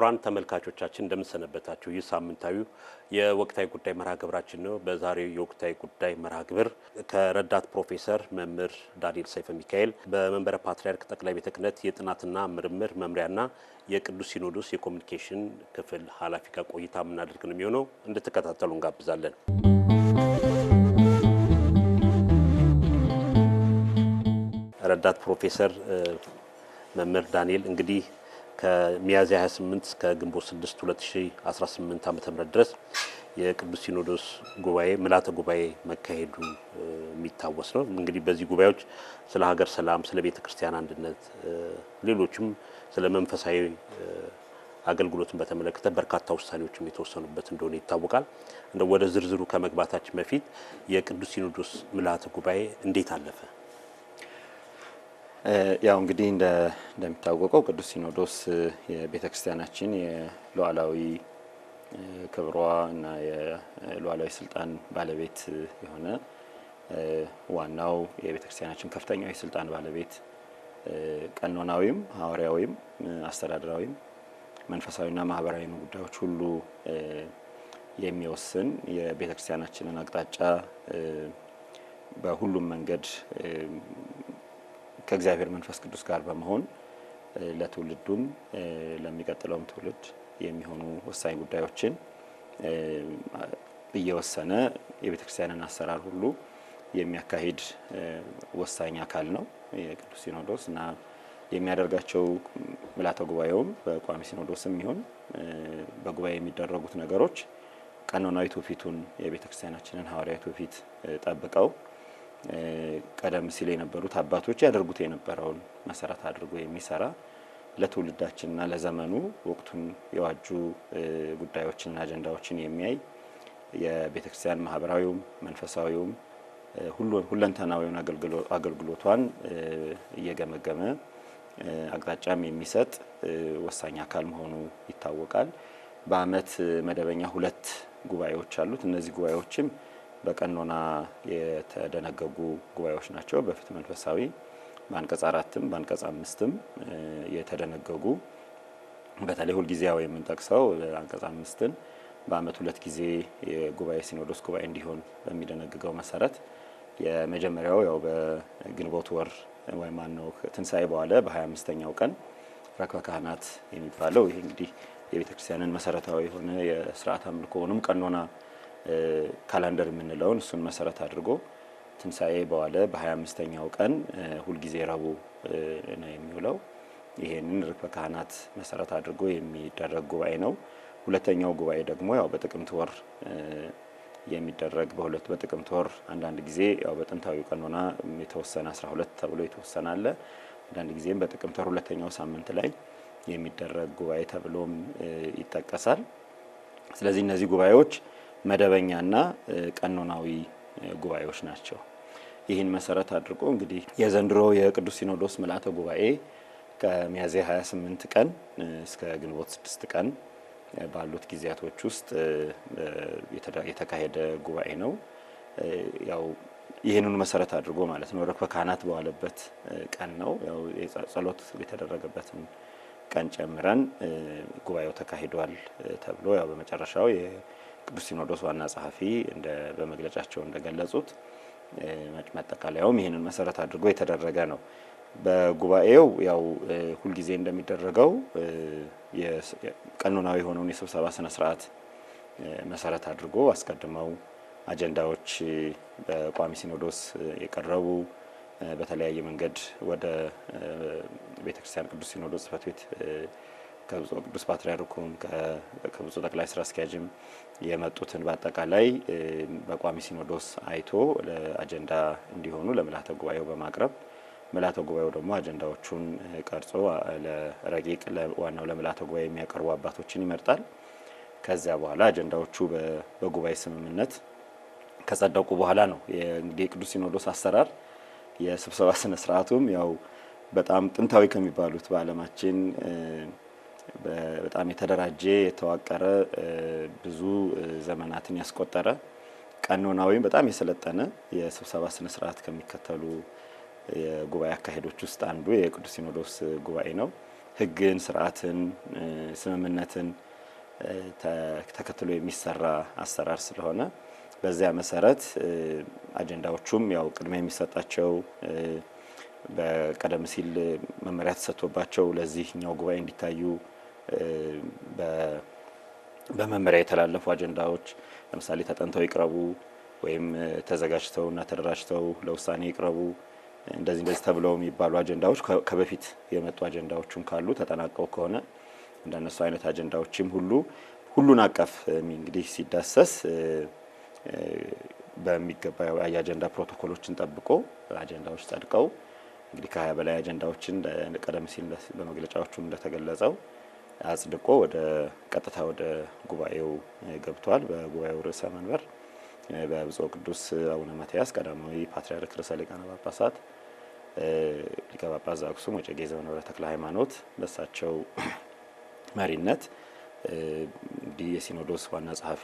ክቡራን ተመልካቾቻችን እንደምንሰነበታችሁ። ይህ ሳምንታዊው የወቅታዊ ጉዳይ መርሃ ግብራችን ነው። በዛሬው የወቅታዊ ጉዳይ መርሃ ግብር ከረዳት ፕሮፌሰር መምህር ዳንኤል ሰይፈ ሚካኤል በመንበረ ፓትርያርክ ጠቅላይ ቤተ ክህነት የጥናትና ምርምር መምሪያና የቅዱስ ሲኖዶስ የኮሚኒኬሽን ክፍል ኃላፊ ጋር ቆይታ የምናደርግ ነው የሚሆነው። እንድትከታተሉ እንጋብዛለን። ረዳት ፕሮፌሰር መምህር ዳንኤል እንግዲህ ከሚያዝያ 28 እስከ ግንቦት 6 2018 ዓ.ም ድረስ የቅዱስ ሲኖዶስ ጉባኤ ምልዓተ ጉባኤ መካሄዱ የሚታወስ ነው። እንግዲህ በዚህ ጉባኤዎች ስለ ሀገር ሰላም፣ ስለ ቤተ ክርስቲያን አንድነት፣ ሌሎችም ስለ መንፈሳዊ አገልግሎትን በተመለከተ በርካታ ውሳኔዎችም የተወሰኑበት እንደሆነ ይታወቃል። ወደ ዝርዝሩ ከመግባታችን በፊት የቅዱስ ሲኖዶስ ምልዓተ ጉባኤ እንዴት አለፈ? ያው እንግዲህ እንደሚታወቀው ቅዱስ ሲኖዶስ የቤተክርስቲያናችን የሉዓላዊ ክብሯ እና የሉዓላዊ ስልጣን ባለቤት የሆነ ዋናው የቤተክርስቲያናችን ከፍተኛው የስልጣን ባለቤት ቀኖናዊም ሐዋርያዊም አስተዳደራዊም መንፈሳዊና ማህበራዊ ጉዳዮች ሁሉ የሚወስን የቤተክርስቲያናችንን አቅጣጫ በሁሉም መንገድ ከእግዚአብሔር መንፈስ ቅዱስ ጋር በመሆን ለትውልዱም ለሚቀጥለውም ትውልድ የሚሆኑ ወሳኝ ጉዳዮችን እየወሰነ የቤተክርስቲያንን አሰራር ሁሉ የሚያካሂድ ወሳኝ አካል ነው የቅዱስ ሲኖዶስ እና የሚያደርጋቸው ምልዓተ ጉባኤውም በቋሚ ሲኖዶስም ይሁን በጉባኤ የሚደረጉት ነገሮች ቀኖናዊ ትውፊቱን የቤተክርስቲያናችንን ሐዋርያዊ ትውፊት ጠብቀው ቀደም ሲል የነበሩት አባቶች ያደርጉት የነበረውን መሰረት አድርጎ የሚሰራ ለትውልዳችንና ለዘመኑ ወቅቱን የዋጁ ጉዳዮችንና አጀንዳዎችን የሚያይ የቤተክርስቲያን ማህበራዊውም መንፈሳዊውም ሁለንተናዊውን አገልግሎቷን እየገመገመ አቅጣጫም የሚሰጥ ወሳኝ አካል መሆኑ ይታወቃል። በአመት መደበኛ 2 ጉባኤዎች አሉት። እነዚህ ጉባኤዎችም በቀኖና የተደነገጉ ጉባኤዎች ናቸው። በፍትሕ መንፈሳዊ በአንቀጽ 4ም በአንቀጽ 5ም የተደነገጉ በተለይ ሁልጊዜያዊ የምንጠቅሰው አንቀጽ 5ን በአመት 2 ጊዜ የጉባኤ ሲኖዶስ ጉባኤ እንዲሆን በሚደነግገው መሰረት የመጀመሪያው ያው በግንቦት ወር ወይ ማነው ትንሳኤ በኋላ በ25ኛው ቀን ረክበ ካህናት የሚባለው ይሄ እንግዲህ የቤተክርስቲያንን መሰረታዊ የሆነ የሥርዓት አምልኮውንም ቀኖና ካላንደር የምንለውን እሱን መሰረት አድርጎ ትንሳኤ በኋላ በ25ኛው ቀን ሁልጊዜ ረቡዕ ነው የሚውለው። ይሄንን ረክበ ካህናት መሰረት አድርጎ የሚደረግ ጉባኤ ነው። ሁለተኛው ጉባኤ ደግሞ ያው በጥቅምት ወር የሚደረግ በጥቅምት ወር አንዳንድ ጊዜ ያው በጥንታዊ ቀኖና የተወሰነ 12 ተብሎ የተወሰነ አለ። አንዳንድ ጊዜም በጥቅምት ወር ሁለተኛው ሳምንት ላይ የሚደረግ ጉባኤ ተብሎም ይጠቀሳል። ስለዚህ እነዚህ ጉባኤዎች መደበኛና ቀኖናዊ ጉባኤዎች ናቸው። ይህን መሰረት አድርጎ እንግዲህ የዘንድሮ የቅዱስ ሲኖዶስ ምልዓተ ጉባኤ ከሚያዝያ 28 ቀን እስከ ግንቦት 6 ቀን ባሉት ጊዜያቶች ውስጥ የተካሄደ ጉባኤ ነው። ያው ይህንን መሰረት አድርጎ ማለት ነው ረክበ ካህናት በዋለበት ቀን ነው። ያው ጸሎት የተደረገበትን ቀን ጨምረን ጉባኤው ተካሂዷል ተብሎ ያው በመጨረሻው የቅዱስ ሲኖዶስ ዋና ጸሐፊ በመግለጫቸው እንደገለጹት ማጠቃለያውም ይህንን መሰረት አድርጎ የተደረገ ነው። በጉባኤው ያው ሁልጊዜ እንደሚደረገው የቀኖናዊ የሆነውን የስብሰባ ስነ ስርዓት መሰረት አድርጎ አስቀድመው አጀንዳዎች በቋሚ ሲኖዶስ የቀረቡ በተለያየ መንገድ ወደ ቤተክርስቲያን ቅዱስ ሲኖዶስ ጽሕፈት ቤት ከብፁዕ ቅዱስ ፓትርያርኩም ከብፁዕ ጠቅላይ ስራ አስኪያጅም የመጡትን በአጠቃላይ በቋሚ ሲኖዶስ አይቶ ለአጀንዳ እንዲሆኑ ለምልዓተ ጉባኤው በማቅረብ ምልዓተ ጉባኤው ደግሞ አጀንዳዎቹን ቀርጾ ለረቂቅ ለዋናው ለምልዓተ ጉባኤ የሚያቀርቡ አባቶችን ይመርጣል። ከዚያ በኋላ አጀንዳዎቹ በጉባኤ ስምምነት ከጸደቁ በኋላ ነው እንግዲህ የቅዱስ ሲኖዶስ አሰራር የስብሰባ ስነ ስርዓቱም ያው በጣም ጥንታዊ ከሚባሉት በዓለማችን በጣም የተደራጀ የተዋቀረ ብዙ ዘመናትን ያስቆጠረ ቀኖናዊም በጣም የሰለጠነ የስብሰባ ስነ ስርዓት ከሚከተሉ የጉባኤ አካሄዶች ውስጥ አንዱ የቅዱስ ሲኖዶስ ጉባኤ ነው። ሕግን፣ ስርዓትን፣ ስምምነትን ተከትሎ የሚሰራ አሰራር ስለሆነ በዚያ መሰረት አጀንዳዎቹም ያው ቅድሚያ የሚሰጣቸው በቀደም ሲል መመሪያ ተሰጥቶባቸው ለዚህኛው ጉባኤ እንዲታዩ በመመሪያ የተላለፉ አጀንዳዎች ለምሳሌ ተጠንተው ይቅረቡ ወይም ተዘጋጅተውና ተደራጅተው ለውሳኔ ይቅረቡ እንደዚህ ተብለው የሚባሉ አጀንዳዎች ከበፊት የመጡ አጀንዳዎችም ካሉ ተጠናቀው ከሆነ እንደነሱ አይነት አጀንዳዎችም ሁሉን አቀፍ እንግዲህ ሲዳሰስ በሚገባ የአጀንዳ ፕሮቶኮሎችን ጠብቆ አጀንዳዎች ጸድቀው እንግዲህ ከ20 በላይ አጀንዳዎችን ቀደም ሲል በመግለጫዎቹም እንደተገለጸው አጽድቆ ወደ ቀጥታ ወደ ጉባኤው ገብቷል። በጉባኤው ርዕሰ መንበር በብፁዕ ቅዱስ አቡነ ማትያስ ቀዳማዊ ፓትርያርክ ርዕሰ ሊቃነ ጳጳሳት ሊቀ ጳጳስ ዘአክሱም ወዕጨጌ ዘመንበረ ተክለ ሃይማኖት በሳቸው መሪነት እንግዲህ የሲኖዶስ ዋና ጸሐፊ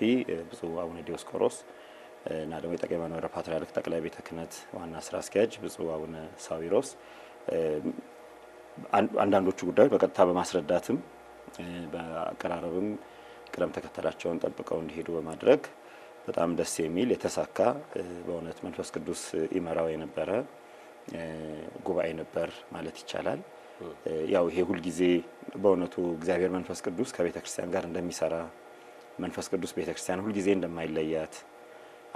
ብፁዕ አቡነ ዲዮስቆሮስ እና ደግሞ የጠቅላይ መንበረ ፓትርያርክ ጠቅላይ ቤተ ክህነት ዋና ስራ አስኪያጅ ብፁዕ አቡነ ሳዊሮስ አንዳንዶቹ ጉዳዮች በቀጥታ በማስረዳትም በአቀራረብም ቅደም ተከተላቸውን ጠብቀው እንዲሄዱ በማድረግ በጣም ደስ የሚል የተሳካ በእውነት መንፈስ ቅዱስ ይመራው የነበረ ጉባኤ ነበር ማለት ይቻላል። ያው ይሄ ሁሉ ጊዜ በእውነቱ እግዚአብሔር መንፈስ ቅዱስ ከቤተ ክርስቲያን ጋር እንደሚሰራ መንፈስ ቅዱስ ቤተ ክርስቲያን ሁሉ ጊዜ እንደማይለያት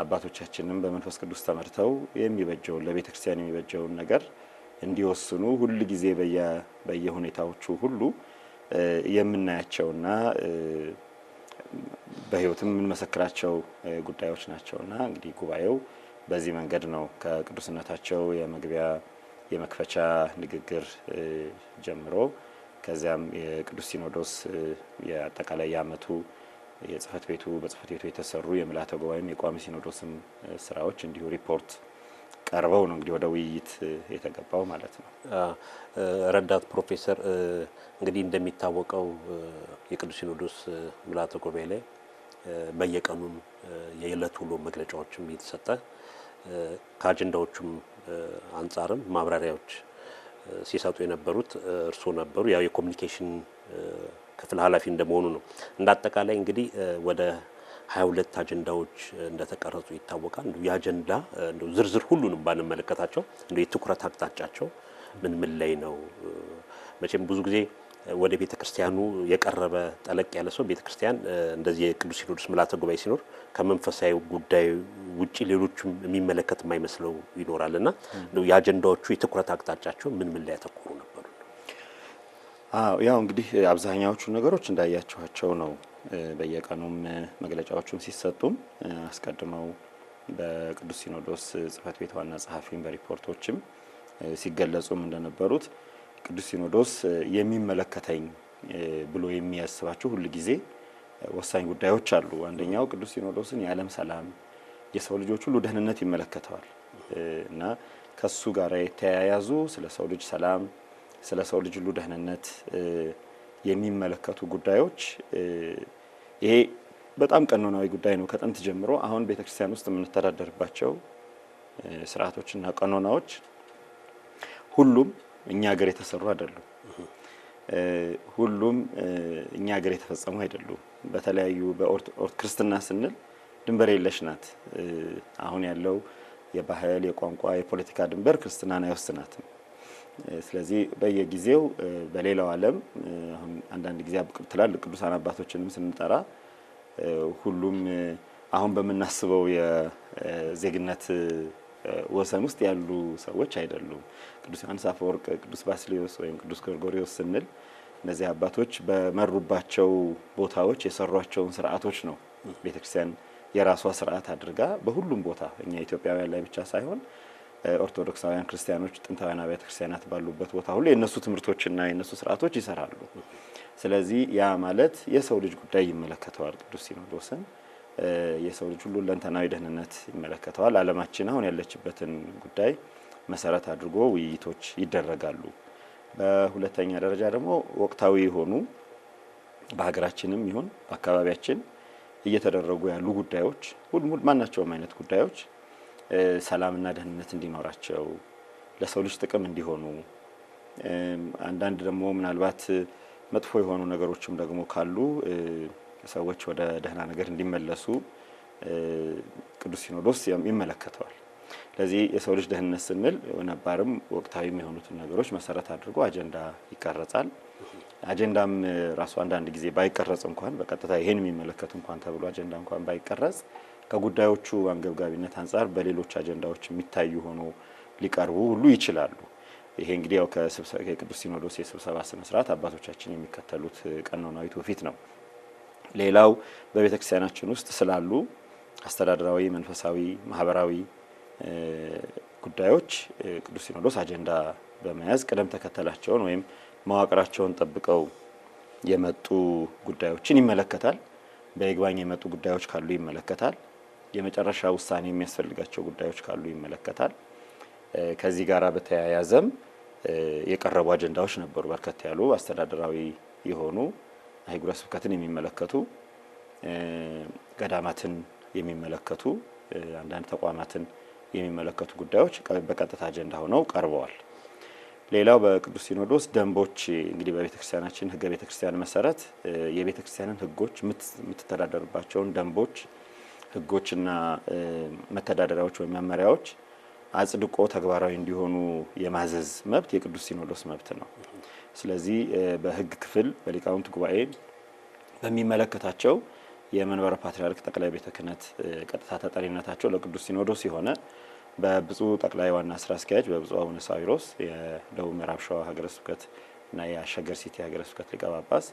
አባቶቻችንም በመንፈስ ቅዱስ ተመርተው የሚበጀውን ለቤተ ክርስቲያን የሚበጀውን ነገር እንዲወስኑ ሁሉ ጊዜ በየሁኔታዎቹ ሁሉ የምናያቸውና በህይወትም የምንመሰክራቸው ጉዳዮች ናቸውና እንግዲህ ጉባኤው በዚህ መንገድ ነው ከቅዱስነታቸው የመክፈቻ ንግግር ጀምሮ ከዚያም የቅዱስ ሲኖዶስ የአጠቃላይ የዓመቱ በጽሕፈት ቤቱ የተሰሩ የምልዓተ ጉባኤም የቋሚ ሲኖዶስም ስራዎች እንዲሁ ሪፖርት ቀርበው ነው እንግዲህ ወደ ውይይት የተገባው ማለት ነው። ረዳት ፕሮፌሰር እንግዲህ እንደሚታወቀው የቅዱስ ሲኖዶስ ምልዓተ ጉባኤ ላይ በየቀኑም የዕለት ውሎ መግለጫዎችም እየተሰጠ ከአጀንዳዎቹም አንጻርም ማብራሪያዎች ሲሰጡ የነበሩት እርስዎ ነበሩ። ያው የኮሙኒኬሽን ክፍል ኃላፊ እንደመሆኑ ነው። እንዳጠቃላይ እንግዲህ ወደ 22 አጀንዳዎች እንደተቀረጹ ይታወቃል። የአጀንዳ ዝርዝር ሁሉንም ባንመለከታቸው የትኩረት አቅጣጫቸው ምን ላይ ነው? መቼም ብዙ ጊዜ ወደ ቤተ ክርስቲያኑ የቀረበ ጠለቅ ያለ ሰው ቤተ ክርስቲያን እንደዚህ የቅዱስ ሲኖዶስ ምልዓተ ጉባኤ ሲኖር ከመንፈሳዊ ጉዳይ ውጪ ሌሎችም የሚመለከት የማይመስለው ይኖራልና የአጀንዳዎቹ የትኩረት አቅጣጫቸው ምን ላይ ያተኮሩ ነበሩ? ያው እንግዲህ አብዛኛዎቹ ነገሮች እንዳያቸዋቸው ነው። በየቀኑም መግለጫዎቹም ሲሰጡም አስቀድመው በቅዱስ ሲኖዶስ ጽሕፈት ቤት ዋና ጸሐፊም በሪፖርቶችም ሲገለጹም እንደነበሩት ቅዱስ ሲኖዶስ የሚመለከተኝ ብሎ የሚያስባቸው ሁሉ ጊዜ ወሳኝ ጉዳዮች አሉ። አንደኛው ቅዱስ ሲኖዶስን የዓለም ሰላም፣ የሰው ልጆች ሁሉ ደህንነት ይመለከተዋል እና ከሱ ጋር የተያያዙ ስለ ሰው ልጅ ሰላም፣ ስለ ሰው ልጅ ሁሉ ደህንነት የሚመለከቱ ጉዳዮች ይሄ በጣም ቀኖናዊ ጉዳይ ነው። ከጥንት ጀምሮ አሁን ቤተክርስቲያን ውስጥ የምንተዳደርባቸው ስርዓቶችና ቀኖናዎች ሁሉም እኛ ሀገር የተሰሩ አይደሉም። ሁሉም እኛ ሀገር የተፈጸሙ አይደሉም። በተለያዩ ክርስትና ስንል ድንበር የለሽ ናት። አሁን ያለው የባህል፣ የቋንቋ፣ የፖለቲካ ድንበር ክርስትናን አይወስናትም። ስለዚህ በየጊዜው በሌላው ዓለም አሁን አንዳንድ ጊዜ ትላልቅ ቅዱሳን አባቶችንም ስንጠራ ሁሉም አሁን በምናስበው የዜግነት ወሰን ውስጥ ያሉ ሰዎች አይደሉም። ቅዱስ ዮሐንስ አፈወርቅ፣ ቅዱስ ባስልዮስ ወይም ቅዱስ ጎርጎርዮስ ስንል እነዚህ አባቶች በመሩባቸው ቦታዎች የሰሯቸውን ስርዓቶች ነው ቤተክርስቲያን የራሷ ስርዓት አድርጋ በሁሉም ቦታ እኛ ኢትዮጵያውያን ላይ ብቻ ሳይሆን ኦርቶዶክሳውያን ክርስቲያኖች ጥንታውያን አብያተ ክርስቲያናት ባሉበት ቦታ ሁሉ የነሱ ትምህርቶችና የነሱ ስርዓቶች ይሰራሉ። ስለዚህ ያ ማለት የሰው ልጅ ጉዳይ ይመለከተዋል። ቅዱስ ሲኖዶስን የሰው ልጅ ሁሉ ለንተናዊ ደህንነት ይመለከተዋል። ዓለማችን አሁን ያለችበትን ጉዳይ መሰረት አድርጎ ውይይቶች ይደረጋሉ። በሁለተኛ ደረጃ ደግሞ ወቅታዊ የሆኑ በሀገራችንም ይሁን በአካባቢያችን እየተደረጉ ያሉ ጉዳዮች ማናቸውም አይነት ጉዳዮች ሰላምና ደህንነት እንዲኖራቸው ለሰው ልጅ ጥቅም እንዲሆኑ አንዳንድ ደግሞ ምናልባት መጥፎ የሆኑ ነገሮችም ደግሞ ካሉ ሰዎች ወደ ደህና ነገር እንዲመለሱ ቅዱስ ሲኖዶስ ይመለከተዋል። ለዚህ የሰው ልጅ ደህንነት ስንል ነባርም ወቅታዊ የሚሆኑትን ነገሮች መሰረት አድርጎ አጀንዳ ይቀረጻል። አጀንዳም ራሱ አንዳንድ ጊዜ ባይቀረጽ እንኳን በቀጥታ ይሄን የሚመለከት እንኳን ተብሎ አጀንዳ እንኳን ባይቀረጽ ከጉዳዮቹ አንገብጋቢነት አንጻር በሌሎች አጀንዳዎች የሚታዩ ሆኖ ሊቀርቡ ሁሉ ይችላሉ። ይሄ እንግዲህ ያው ከቅዱስ ሲኖዶስ የስብሰባ ስነ ስርዓት አባቶቻችን የሚከተሉት ቀኖናዊ ትውፊት ነው። ሌላው በቤተክርስቲያናችን ውስጥ ስላሉ አስተዳደራዊ፣ መንፈሳዊ፣ ማህበራዊ ጉዳዮች ቅዱስ ሲኖዶስ አጀንዳ በመያዝ ቅደም ተከተላቸውን ወይም መዋቅራቸውን ጠብቀው የመጡ ጉዳዮችን ይመለከታል። በይግባኝ የመጡ ጉዳዮች ካሉ ይመለከታል። የመጨረሻ ውሳኔ የሚያስፈልጋቸው ጉዳዮች ካሉ ይመለከታል። ከዚህ ጋር በተያያዘም የቀረቡ አጀንዳዎች ነበሩ። በርከት ያሉ አስተዳደራዊ የሆኑ አህጉረ ስብከትን የሚመለከቱ ገዳማትን የሚመለከቱ አንዳንድ ተቋማትን የሚመለከቱ ጉዳዮች በቀጥታ አጀንዳ ሆነው ቀርበዋል። ሌላው በቅዱስ ሲኖዶስ ደንቦች እንግዲህ በቤተክርስቲያናችን ሕገ ቤተክርስቲያን መሰረት የቤተክርስቲያንን ሕጎች የምትተዳደርባቸውን ደንቦች፣ ሕጎችና መተዳደሪያዎች ወይም መመሪያዎች አጽድቆ ተግባራዊ እንዲሆኑ የማዘዝ መብት የቅዱስ ሲኖዶስ መብት ነው። ስለዚህ በሕግ ክፍል በሊቃውንት ጉባኤ በሚመለከታቸው የመንበረ ፓትርያርክ ጠቅላይ ቤተ ክህነት ቀጥታ ተጠሪነታቸው ለቅዱስ ሲኖዶስ የሆነ በብፁዕ ጠቅላይ ዋና ስራ አስኪያጅ በብፁዕ አቡነ ሳዊሮስ የደቡብ ምዕራብ ሸዋ ሀገረ ስብከት እና የአሸገር ሲቲ ሀገረ ስብከት ሊቀ ጳጳስ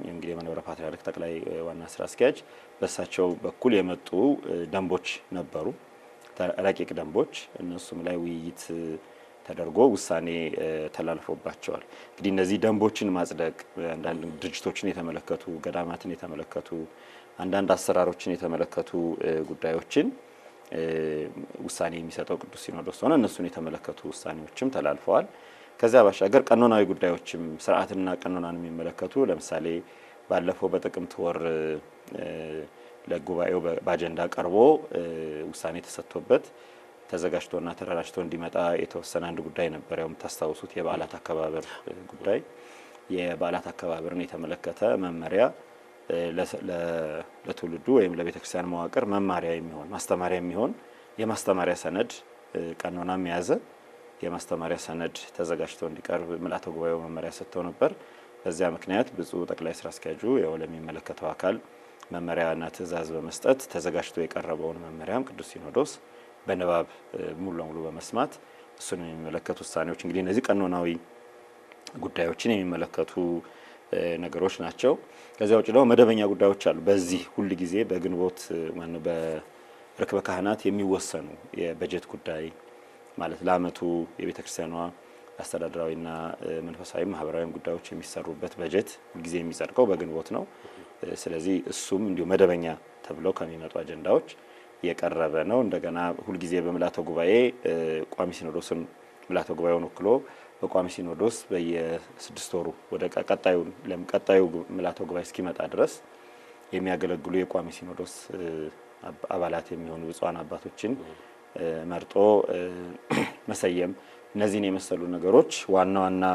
እንግዲህ የመንበረ ፓትርያርክ ጠቅላይ ዋና ስራ አስኪያጅ በእሳቸው በኩል የመጡ ደንቦች ነበሩ፣ ረቂቅ ደንቦች። እነሱም ላይ ውይይት ተደርጎ ውሳኔ ተላልፎባቸዋል። እንግዲህ እነዚህ ደንቦችን ማጽደቅ አንዳንድ ድርጅቶችን የተመለከቱ፣ ገዳማትን የተመለከቱ፣ አንዳንድ አሰራሮችን የተመለከቱ ጉዳዮችን ውሳኔ የሚሰጠው ቅዱስ ሲኖዶስ ሆነ እነሱን የተመለከቱ ውሳኔዎችም ተላልፈዋል። ከዚያ ባሻገር ቀኖናዊ ጉዳዮችም ስርዓትና ቀኖናን የሚመለከቱ ለምሳሌ ባለፈው በጥቅምት ወር ለጉባኤው በአጀንዳ ቀርቦ ውሳኔ ተሰጥቶበት ተዘጋጅቶና ተደራጅቶ እንዲመጣ የተወሰነ አንድ ጉዳይ ነበር። ያው የምታስታውሱት የበዓላት አከባበር ጉዳይ። የበዓላት አከባበርን የተመለከተ መመሪያ ለትውልዱ ወይም ለቤተክርስቲያን መዋቅር መማሪያ የሚሆን ማስተማሪያ የሚሆን የማስተማሪያ ሰነድ ቀኖናም የያዘ የማስተማሪያ ሰነድ ተዘጋጅቶ እንዲቀርብ ምልዓተ ጉባኤው መመሪያ ሰጥተው ነበር። በዚያ ምክንያት ብፁዕ ጠቅላይ ስራ አስኪያጁ ያው ለሚመለከተው አካል መመሪያና ትዕዛዝ በመስጠት ተዘጋጅቶ የቀረበውን መመሪያም ቅዱስ ሲኖዶስ በንባብ ሙሉ ለሙሉ በመስማት እሱን የሚመለከቱ ውሳኔዎች እንግዲህ እነዚህ ቀኖናዊ ጉዳዮችን የሚመለከቱ ነገሮች ናቸው። ከዚያ ውጭ ደግሞ መደበኛ ጉዳዮች አሉ። በዚህ ሁሉ ጊዜ በግንቦት በርክበ ካህናት የሚወሰኑ የበጀት ጉዳይ ማለት ለዓመቱ የቤተክርስቲያኗ አስተዳደራዊና መንፈሳዊ ማህበራዊ ጉዳዮች የሚሰሩበት በጀት ሁልጊዜ የሚጸድቀው በግንቦት ነው። ስለዚህ እሱም እንዲሁ መደበኛ ተብለው ከሚመጡ አጀንዳዎች የቀረበ ነው። እንደገና ሁልጊዜ በምልዓተ ጉባኤ ቋሚ ሲኖዶስን ምልዓተ ጉባኤውን ወክሎ በቋሚ ሲኖዶስ በየ6 ወሩ ወደ ቀጣዩ ምልዓተ ጉባኤ እስኪመጣ ድረስ የሚያገለግሉ የቋሚ ሲኖዶስ አባላት የሚሆኑ ብፁዓን አባቶችን መርጦ መሰየም፣ እነዚህን የመሰሉ ነገሮች ዋና ዋና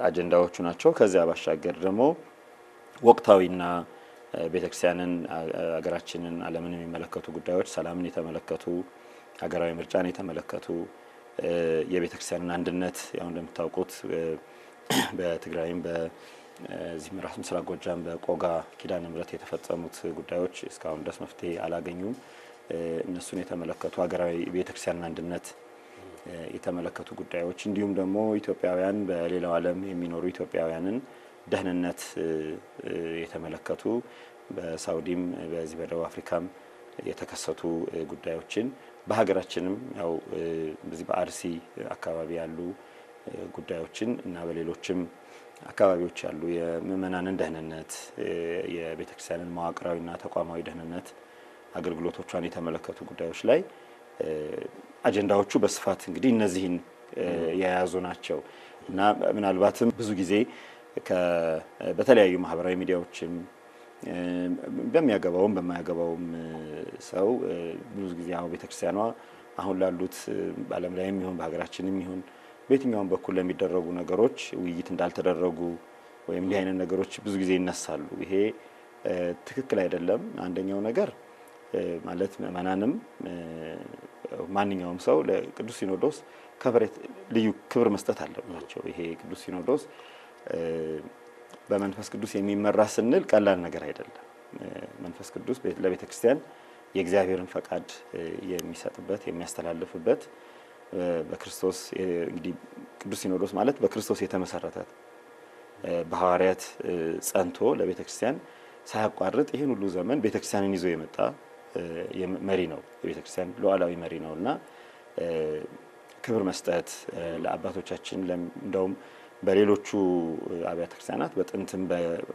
አጀንዳዎቹ ናቸው። ከዚያ ባሻገር ደግሞ ወቅታዊና ቤተክርስቲያንን፣ ሀገራችንን፣ ዓለምን የሚመለከቱ ጉዳዮች ሰላምን የተመለከቱ፣ ሀገራዊ ምርጫን የተመለከቱ፣ የቤተክርስቲያንን አንድነት ያው እንደምታውቁት በትግራይም በዚህ ምዕራብ ምስራቅ ጎጃም በቆጋ ኪዳነ ምሕረት የተፈጸሙት ጉዳዮች እስካሁን ድረስ መፍትሄ አላገኙም። እነሱን የተመለከቱ ሀገራዊ ቤተክርስቲያንን አንድነት የተመለከቱ ጉዳዮች እንዲሁም ደግሞ ኢትዮጵያውያን በሌላው ዓለም የሚኖሩ ኢትዮጵያውያንን ደህንነት የተመለከቱ በሳውዲም በዚህ በደቡብ አፍሪካም የተከሰቱ ጉዳዮችን በሀገራችንም ያው በዚህ በአርሲ አካባቢ ያሉ ጉዳዮችን እና በሌሎችም አካባቢዎች ያሉ የምእመናንን ደህንነት የቤተክርስቲያንን መዋቅራዊና ተቋማዊ ደህንነት አገልግሎቶቿን የተመለከቱ ጉዳዮች ላይ አጀንዳዎቹ በስፋት እንግዲህ እነዚህን የያዙ ናቸው እና ምናልባትም ብዙ ጊዜ በተለያዩ ማህበራዊ ሚዲያዎችም በሚያገባውም በማያገባውም ሰው ብዙ ጊዜ አሁን ቤተክርስቲያኗ አሁን ላሉት ዓለም ላይም ይሁን በሀገራችንም ይሁን በየትኛውም በኩል ለሚደረጉ ነገሮች ውይይት እንዳልተደረጉ ወይም እንዲህ አይነት ነገሮች ብዙ ጊዜ ይነሳሉ። ይሄ ትክክል አይደለም። አንደኛው ነገር ማለት ምእመናንም ማንኛውም ሰው ለቅዱስ ሲኖዶስ ልዩ ክብር መስጠት አለባቸው። ይሄ ቅዱስ ሲኖዶስ በመንፈስ ቅዱስ የሚመራ ስንል ቀላል ነገር አይደለም። መንፈስ ቅዱስ ለቤተ ክርስቲያን የእግዚአብሔርን ፈቃድ የሚሰጥበት የሚያስተላልፍበት በክርስቶስ እንግዲህ ቅዱስ ሲኖዶስ ማለት በክርስቶስ የተመሰረተ በሐዋርያት ጸንቶ ለቤተ ክርስቲያን ሳያቋርጥ ይህን ሁሉ ዘመን ቤተ ክርስቲያንን ይዞ የመጣ መሪ ነው። የቤተ ክርስቲያን ሉዓላዊ መሪ ነውና ክብር መስጠት ለአባቶቻችን እንደውም በሌሎቹ አብያተ ክርስቲያናት በጥንትም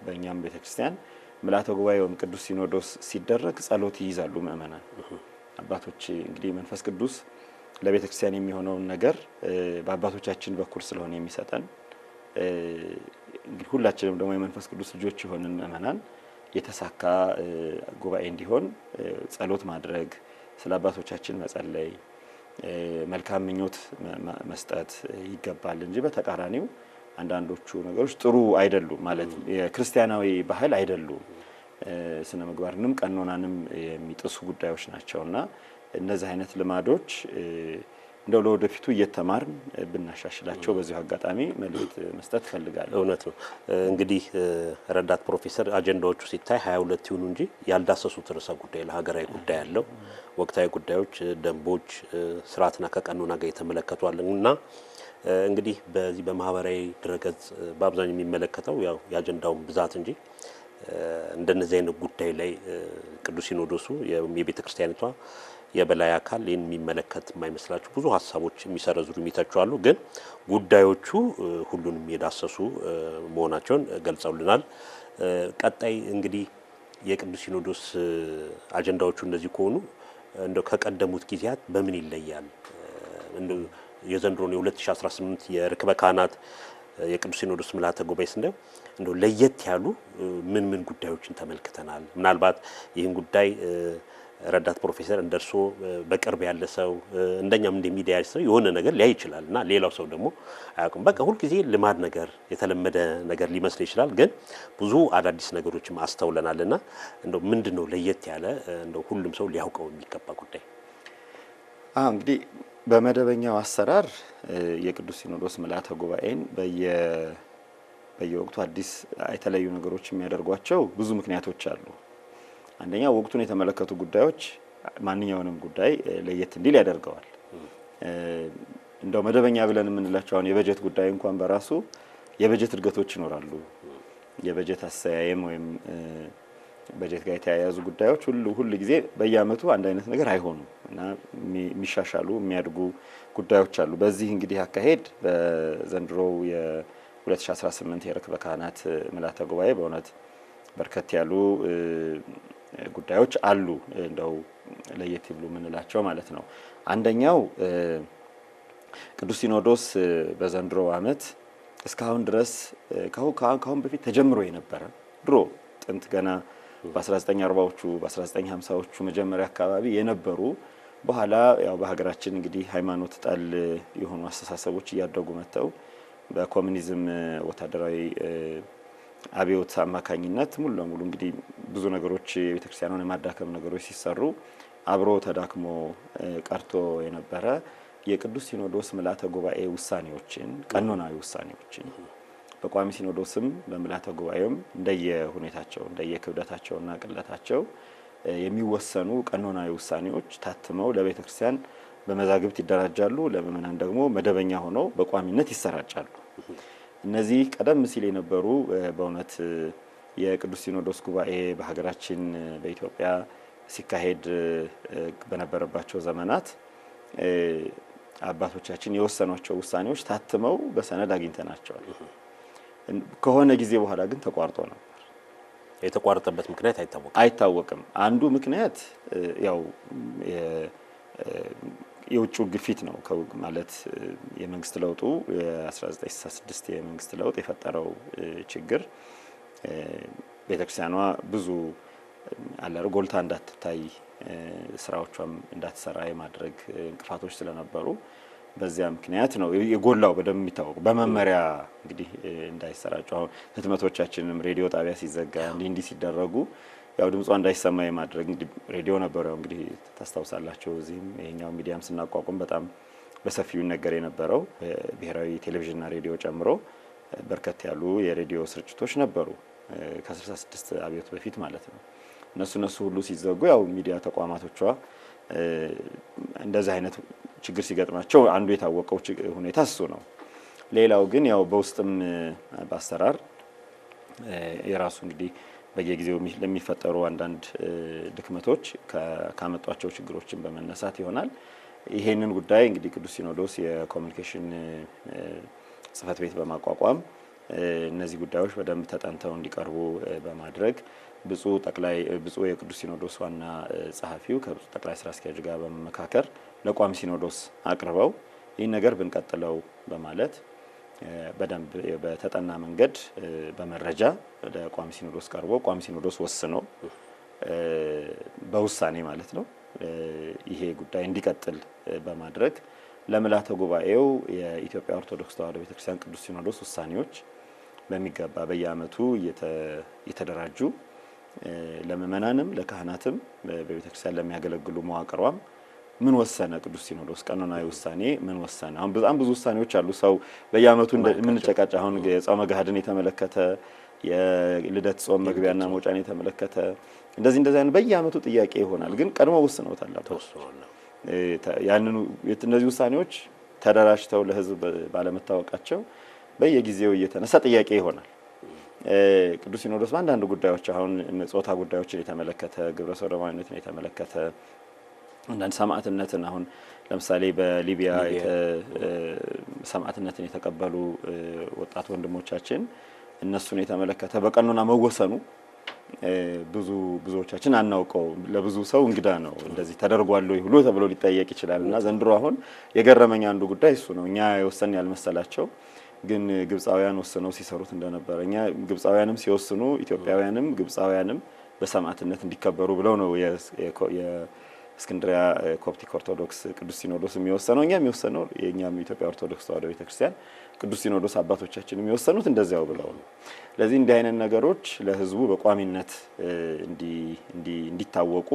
በእኛም ቤተ ክርስቲያን ምልዓተ ጉባኤ ወይም ቅዱስ ሲኖዶስ ሲደረግ ጸሎት ይይዛሉ ምእመናን አባቶች። እንግዲህ መንፈስ ቅዱስ ለቤተ ክርስቲያን የሚሆነውን ነገር በአባቶቻችን በኩል ስለሆነ የሚሰጠን እንግዲህ ሁላችንም ደግሞ የመንፈስ ቅዱስ ልጆች የሆንን ምእመናን የተሳካ ጉባኤ እንዲሆን ጸሎት ማድረግ፣ ስለ አባቶቻችን መጸለይ፣ መልካም ምኞት መስጠት ይገባል እንጂ በተቃራኒው አንዳንዶቹ ነገሮች ጥሩ አይደሉም ማለት የክርስቲያናዊ ባህል አይደሉም። ስነ ምግባርንም ቀኖናንም የሚጥሱ ጉዳዮች ናቸውና እነዚህ አይነት ልማዶች እንደው ለወደፊቱ እየተማርን ብናሻሽላቸው በዚሁ አጋጣሚ መልእክት መስጠት ፈልጋለሁ። እውነት ነው። እንግዲህ ረዳት ፕሮፌሰር አጀንዳዎቹ ሲታይ 22 ይሁኑ እንጂ ያልዳሰሱት ርዕሰ ጉዳይ ለሀገራዊ ጉዳይ ያለው ወቅታዊ ጉዳዮች፣ ደንቦች፣ ስርዓትና ከቀኖና ጋር የተመለከቷልና እንግዲህ በዚህ በማህበራዊ ድረገጽ በአብዛኛው የሚመለከተው ያው የአጀንዳውን ብዛት እንጂ እንደነዚህ አይነት ጉዳይ ላይ ቅዱስ ሲኖዶሱ የቤተ ክርስቲያኒቷ የበላይ አካል ይህን የሚመለከት የማይመስላችሁ ብዙ ሀሳቦች የሚሰረዙ የሚተቹ አሉ። ግን ጉዳዮቹ ሁሉንም የዳሰሱ መሆናቸውን ገልጸውልናል። ቀጣይ እንግዲህ የቅዱስ ሲኖዶስ አጀንዳዎቹ እንደዚህ ከሆኑ እንደው ከቀደሙት ጊዜያት በምን ይለያል? እንደው የዘንድሮን የ2018 የርክበ ካህናት የቅዱስ ሲኖዶስ ምልዓተ ጉባኤ ስንዴው እንደው ለየት ያሉ ምን ጉዳዮችን ተመልክተናል? ምናልባት ይህን ጉዳይ ረዳት ፕሮፌሰር እንደርሶ በቅርብ ያለ ሰው እንደኛም እንደ ሚዲያ ሰው የሆነ ነገር ሊያይ ይችላል እና ሌላው ሰው ደግሞ አያውቅም። በቃ ሁሉ ጊዜ ልማድ ነገር የተለመደ ነገር ሊመስል ይችላል። ግን ብዙ አዳዲስ ነገሮችም አስተውለናልና እንደው ምንድነው ለየት ያለ እንደው ሁሉም ሰው ሊያውቀው የሚገባ ጉዳይ? እንግዲህ በመደበኛው አሰራር የቅዱስ ሲኖዶስ ምልዓተ ጉባኤን በየወቅቱ አዲስ የተለያዩ ነገሮች የሚያደርጓቸው ብዙ ምክንያቶች አሉ። አንደኛ ወቅቱን የተመለከቱ ጉዳዮች ማንኛውንም ጉዳይ ለየት እንዲል ያደርገዋል። እንደው መደበኛ ብለን የምንላቸው አሁን የበጀት ጉዳይ እንኳን በራሱ የበጀት እድገቶች ይኖራሉ። የበጀት አሰያየም ወይም በጀት ጋር የተያያዙ ጉዳዮች ሁሉ ጊዜ በየአመቱ አንድ አይነት ነገር አይሆኑም እና የሚሻሻሉ የሚያድጉ ጉዳዮች አሉ። በዚህ እንግዲህ አካሄድ በዘንድሮው የ2018 የርክበ ካህናት ምልዓተ ጉባኤ በእውነት በርከት ያሉ ጉዳዮች አሉ። እንደው ለየት ይብሉ የምንላቸው ማለት ነው። አንደኛው ቅዱስ ሲኖዶስ በዘንድሮ አመት እስካሁን ድረስ ካሁን በፊት ተጀምሮ የነበረ ድሮ ጥንት ገና በ1940ዎቹ በ1950ዎቹ መጀመሪያ አካባቢ የነበሩ በኋላ ያው በሀገራችን እንግዲህ ሃይማኖት ጣል የሆኑ አስተሳሰቦች እያደጉ መጥተው በኮሙኒዝም ወታደራዊ አብዮት አማካኝነት ሙሉ ለሙሉ እንግዲህ ብዙ ነገሮች የቤተክርስቲያኑን የማዳከም ነገሮች ሲሰሩ አብሮ ተዳክሞ ቀርቶ የነበረ የቅዱስ ሲኖዶስ ምልዓተ ጉባኤ ውሳኔዎችን ቀኖናዊ ውሳኔዎችን በቋሚ ሲኖዶስም በምልዓተ ጉባኤም እንደየሁኔታቸው እንደየክብደታቸውና ቅለታቸው የሚወሰኑ ቀኖናዊ ውሳኔዎች ታትመው ለቤተክርስቲያን በመዛግብት ይደራጃሉ። ለምእመናን ደግሞ መደበኛ ሆነው በቋሚነት ይሰራጫሉ። እነዚህ ቀደም ሲል የነበሩ በእውነት የቅዱስ ሲኖዶስ ጉባኤ በሀገራችን በኢትዮጵያ ሲካሄድ በነበረባቸው ዘመናት አባቶቻችን የወሰኗቸው ውሳኔዎች ታትመው በሰነድ አግኝተናቸዋል። ከሆነ ጊዜ በኋላ ግን ተቋርጦ ነበር። የተቋረጠበት ምክንያት አይታወቅም። አንዱ ምክንያት ያው የውጭው ግፊት ነው ማለት የመንግስት ለውጡ የ1966 የመንግስት ለውጥ የፈጠረው ችግር ቤተክርስቲያኗ ብዙ ጎልታ እንዳትታይ ስራዎቿም እንዳትሰራ የማድረግ እንቅፋቶች ስለነበሩ በዚያ ምክንያት ነው የጎላው በደንብ የሚታወቀው። በመመሪያ እንግዲህ እንዳይሰራጩ አሁን ህትመቶቻችንም ሬዲዮ ጣቢያ ሲዘጋ እንዲህ ሲደረጉ ያው ድምጿ እንዳይሰማ የማድረግ እንግዲህ ሬዲዮ ነበር ያው እንግዲህ ታስታውሳላችሁ። እዚህም ይሄኛው ሚዲያም ስናቋቁም በጣም በሰፊው ነገር የነበረው ብሔራዊ ቴሌቪዥንና ሬዲዮ ጨምሮ በርከት ያሉ የሬዲዮ ስርጭቶች ነበሩ ከ66 አብዮት በፊት ማለት ነው። እነሱ ሁሉ ሲዘጉ ያው ሚዲያ ተቋማቶቿ እንደዚህ አይነት ችግር ሲገጥማቸው አንዱ የታወቀው ሁኔታ እሱ ነው። ሌላው ግን ያው በውስጥም በአሰራር የራሱ እንግዲህ በየጊዜው ለሚፈጠሩ አንዳንድ ድክመቶች ካመጧቸው ችግሮችን በመነሳት ይሆናል። ይሄንን ጉዳይ እንግዲህ ቅዱስ ሲኖዶስ የኮሙኒኬሽን ጽሕፈት ቤት በማቋቋም እነዚህ ጉዳዮች በደንብ ተጠንተው እንዲቀርቡ በማድረግ ብፁዕ የቅዱስ ሲኖዶስ ዋና ጸሐፊው ከብፁዕ ጠቅላይ ስራ አስኪያጅ ጋር በመመካከር ለቋሚ ሲኖዶስ አቅርበው ይህን ነገር ብንቀጥለው በማለት በደንብ በተጠና መንገድ በመረጃ ለቋሚ ሲኖዶስ ቀርቦ ቋሚ ሲኖዶስ ወስኖ በውሳኔ ማለት ነው ይሄ ጉዳይ እንዲቀጥል በማድረግ ለምልዓተ ጉባኤው የኢትዮጵያ ኦርቶዶክስ ተዋሕዶ ቤተክርስቲያን ቅዱስ ሲኖዶስ ውሳኔዎች በሚገባ በየዓመቱ እየተደራጁ ለምእመናንም ለካህናትም በቤተክርስቲያን ለሚያገለግሉ መዋቅሯም ምን ወሰነ ቅዱስ ሲኖዶስ ቀኖናዊ ውሳኔ ምን ወሰነ? አሁን በጣም ብዙ ውሳኔዎች አሉ። ሰው በየዓመቱ የምንጨቃጨ አሁን የጾመ ገሃድን የተመለከተ የልደት ጾም መግቢያና መውጫን የተመለከተ እንደዚህ አይነት በየዓመቱ ጥያቄ ይሆናል። ግን ቀድሞ ወስነውታል ተወስኗል። ያንኑ እነዚህ ውሳኔዎች ተደራጅተው ለሕዝብ ባለመታወቃቸው በየጊዜው እየተነሳ ጥያቄ ይሆናል። ቅዱስ ሲኖዶስ በአንዳንድ ጉዳዮች አሁን ጾታ ጉዳዮችን የተመለከተ ግብረ ሰዶማዊነትን የተመለከተ አንዳንድ ሰማዕትነትን አሁን ለምሳሌ በሊቢያ ሰማዕትነትን የተቀበሉ ወጣት ወንድሞቻችን እነሱን የተመለከተ በቀኖና መወሰኑ ብዙዎቻችን አናውቀው። ለብዙ ሰው እንግዳ ነው። እንደዚህ ተደርጓል ብሎ ተብሎ ሊጠየቅ ይችላልና ዘንድሮ አሁን የገረመኝ አንዱ ጉዳይ እሱ ነው። እኛ የወሰን ያልመሰላቸው ግን ግብፃውያን ወስነው ሲሰሩት እንደነበረ እኛ ግብፃውያንም ሲወስኑ ኢትዮጵያውያንም ግብፃውያንም በሰማዕትነት እንዲከበሩ ብለው ነው የእስክንድሪያ ኮፕቲክ ኦርቶዶክስ ቅዱስ ሲኖዶስ የሚወሰነው። እኛ የሚወሰነው የእኛም የኢትዮጵያ ኦርቶዶክስ ተዋሕዶ ቤተክርስቲያን ቅዱስ ሲኖዶስ አባቶቻችን የሚወሰኑት እንደዚያው ብለው ነው። ስለዚህ እንዲህ አይነት ነገሮች ለሕዝቡ በቋሚነት እንዲታወቁ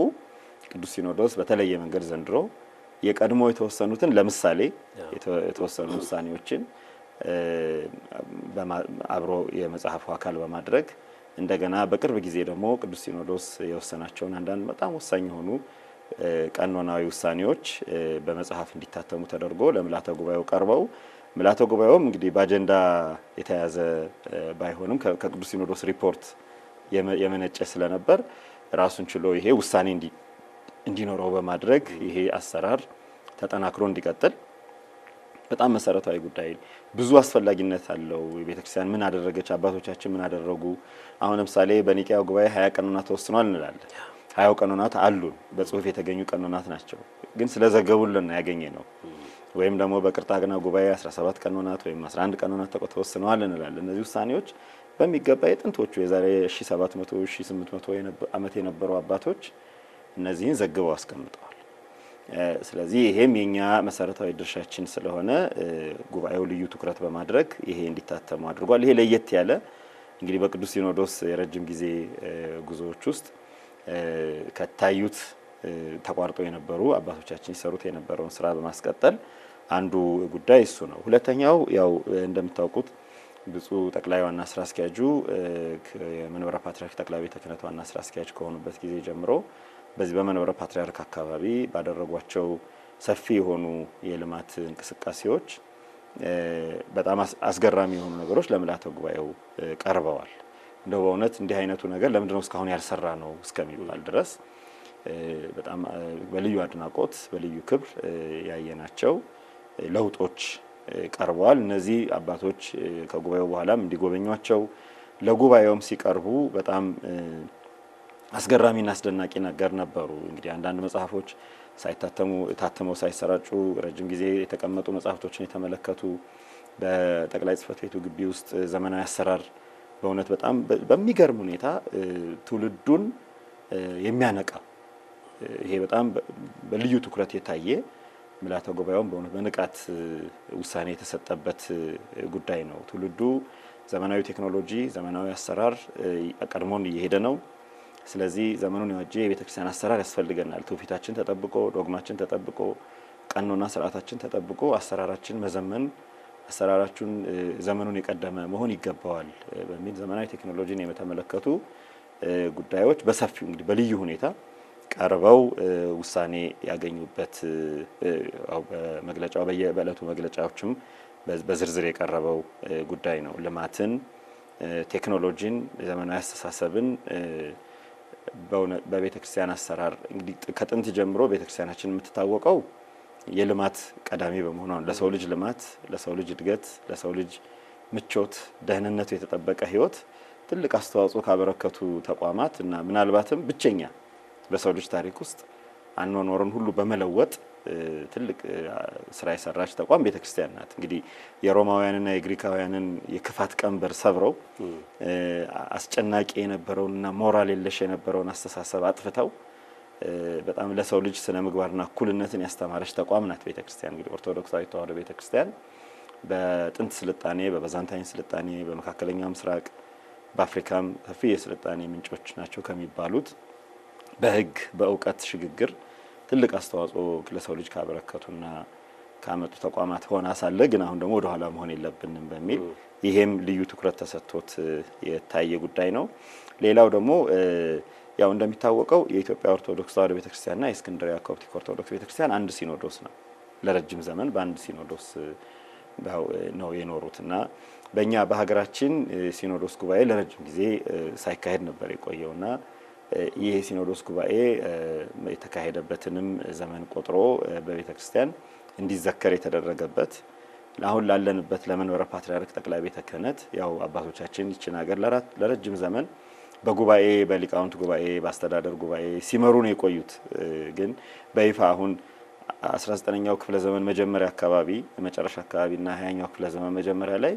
ቅዱስ ሲኖዶስ በተለየ መንገድ ዘንድሮ የቀድሞ የተወሰኑትን ለምሳሌ የተወሰኑ ውሳኔዎችን አብሮ የመጽሐፉ አካል በማድረግ እንደገና በቅርብ ጊዜ ደግሞ ቅዱስ ሲኖዶስ የወሰናቸውን አንዳንድ በጣም ወሳኝ የሆኑ ቀኖናዊ ውሳኔዎች በመጽሐፍ እንዲታተሙ ተደርጎ ለምልዓተ ጉባኤው ቀርበው ምልዓተ ጉባኤውም እንግዲህ በአጀንዳ የተያዘ ባይሆንም ከቅዱስ ሲኖዶስ ሪፖርት የመነጨ ስለነበር ራሱን ችሎ ይሄ ውሳኔ እንዲኖረው በማድረግ ይሄ አሰራር ተጠናክሮ እንዲቀጥል በጣም መሰረታዊ ጉዳይ ብዙ አስፈላጊነት አለው። የቤተክርስቲያን ምን አደረገች? አባቶቻችን ምን አደረጉ? አሁን ለምሳሌ በኒቂያ ጉባኤ 20 ቀኖናት ተወስኗል እንላለን። 20 ቀኖናት አሉን፣ በጽሁፍ የተገኙ ቀኖናት ናቸው። ግን ስለዘገቡልን ያገኘ ነው። ወይም ደግሞ በቅርጣግና ጉባኤ 17 ቀኖናት ወይም 11 ቀኖናት ተወስነዋል እንላለን። እነዚህ ውሳኔዎች በሚገባ የጥንቶቹ የዛሬ 1700 1800 ዓመት የነበሩ አባቶች እነዚህን ዘግበው አስቀምጠዋል። ስለዚህ ይሄም የኛ መሰረታዊ ድርሻችን ስለሆነ ጉባኤው ልዩ ትኩረት በማድረግ ይሄ እንዲታተሙ አድርጓል። ይሄ ለየት ያለ እንግዲህ በቅዱስ ሲኖዶስ የረጅም ጊዜ ጉዞዎች ውስጥ ከታዩት ተቋርጦ የነበሩ አባቶቻችን ይሰሩት የነበረውን ስራ በማስቀጠል አንዱ ጉዳይ እሱ ነው። ሁለተኛው ያው እንደምታውቁት ብፁዕ ጠቅላይ ዋና ስራ አስኪያጁ የመንበረ ፓትርያርክ ጠቅላይ ቤተ ክህነት ዋና ስራ አስኪያጅ ከሆኑበት ጊዜ ጀምሮ በዚህ በመንበረ ፓትርያርክ አካባቢ ባደረጓቸው ሰፊ የሆኑ የልማት እንቅስቃሴዎች በጣም አስገራሚ የሆኑ ነገሮች ለምልዓተ ጉባኤው ቀርበዋል። እንደው በእውነት እንዲህ አይነቱ ነገር ለምንድነው እስካሁን ያልሰራ ነው እስከሚባል ድረስ በጣም በልዩ አድናቆት በልዩ ክብር ያየናቸው ለውጦች ቀርበዋል። እነዚህ አባቶች ከጉባኤው በኋላም እንዲጎበኟቸው ለጉባኤውም ሲቀርቡ በጣም አስገራሚና አስደናቂ ነገር ነበሩ። እንግዲህ አንዳንድ መጽሐፎች ታተመው ሳይሰራጩ ረጅም ጊዜ የተቀመጡ መጽሐፍቶችን የተመለከቱ በጠቅላይ ጽሕፈት ቤቱ ግቢ ውስጥ ዘመናዊ አሰራር በእውነት በጣም በሚገርም ሁኔታ ትውልዱን የሚያነቃ ይሄ በጣም በልዩ ትኩረት የታየ ምልዓተ ጉባኤውን በንቃት ውሳኔ የተሰጠበት ጉዳይ ነው። ትውልዱ ዘመናዊ ቴክኖሎጂ፣ ዘመናዊ አሰራር ቀድሞን እየሄደ ነው። ስለዚህ ዘመኑን የዋጀ የቤተክርስቲያን አሰራር ያስፈልገናል። ትውፊታችን ተጠብቆ፣ ዶግማችን ተጠብቆ፣ ቀኖና ስርዓታችን ተጠብቆ አሰራራችን መዘመን፣ አሰራራችን ዘመኑን የቀደመ መሆን ይገባዋል በሚል ዘመናዊ ቴክኖሎጂን የተመለከቱ ጉዳዮች በሰፊው እንግዲህ በልዩ ሁኔታ ቀርበው ውሳኔ ያገኙበት በመግለጫው በየበለቱ መግለጫዎችም በዝርዝር የቀረበው ጉዳይ ነው። ልማትን፣ ቴክኖሎጂን፣ ዘመናዊ አስተሳሰብን በቤተክርስቲያን አሰራር እንግዲህ ከጥንት ጀምሮ ቤተክርስቲያናችን የምትታወቀው የልማት ቀዳሚ በመሆኗ ነው። ለሰው ልጅ ልማት፣ ለሰው ልጅ እድገት፣ ለሰው ልጅ ምቾት፣ ደህንነቱ የተጠበቀ ህይወት ትልቅ አስተዋጽኦ ካበረከቱ ተቋማት እና ምናልባትም ብቸኛ በሰው ልጅ ታሪክ ውስጥ አኗኗርን ሁሉ በመለወጥ ትልቅ ስራ የሰራች ተቋም ቤተክርስቲያን ናት። እንግዲህ የሮማውያንና የግሪካውያንን የክፋት ቀንበር ሰብረው አስጨናቂ የነበረውንና ሞራል የለሽ የነበረውን አስተሳሰብ አጥፍተው በጣም ለሰው ልጅ ስነ ምግባርና እኩልነትን ያስተማረች ተቋም ናት ቤተክርስቲያን። እንግዲህ ኦርቶዶክሳዊት ተዋሕዶ ቤተክርስቲያን በጥንት ስልጣኔ፣ በባዛንታይን ስልጣኔ፣ በመካከለኛው ምስራቅ፣ በአፍሪካም ሰፊ የስልጣኔ ምንጮች ናቸው ከሚባሉት በህግ በእውቀት ሽግግር ትልቅ አስተዋጽኦ ለሰው ልጅ ካበረከቱና ካመጡ ተቋማት ሆና ሳለ ግን አሁን ደግሞ ወደ ኋላ መሆን የለብንም በሚል ይሄም ልዩ ትኩረት ተሰጥቶት የታየ ጉዳይ ነው። ሌላው ደግሞ ያው እንደሚታወቀው የኢትዮጵያ ኦርቶዶክስ ተዋሕዶ ቤተክርስቲያንና የእስክንድርያ ኮፕቲክ ኦርቶዶክስ ቤተክርስቲያን አንድ ሲኖዶስ ነው። ለረጅም ዘመን በአንድ ሲኖዶስ ነው የኖሩትና በእኛ በሀገራችን ሲኖዶስ ጉባኤ ለረጅም ጊዜ ሳይካሄድ ነበር የቆየውና ይሄ ሲኖዶስ ጉባኤ የተካሄደበትንም ዘመን ቆጥሮ በቤተክርስቲያን እንዲዘከር የተደረገበት አሁን ላለንበት ለመንበረ ፓትርያርክ ጠቅላይ ቤተ ክህነት ያው አባቶቻችን ይችን ሀገር ለረጅም ዘመን በጉባኤ በሊቃውንት ጉባኤ በአስተዳደር ጉባኤ ሲመሩ ነው የቆዩት። ግን በይፋ አሁን 19ኛው ክፍለ ዘመን መጀመሪያ አካባቢ መጨረሻ አካባቢና 20ኛው ክፍለ ዘመን መጀመሪያ ላይ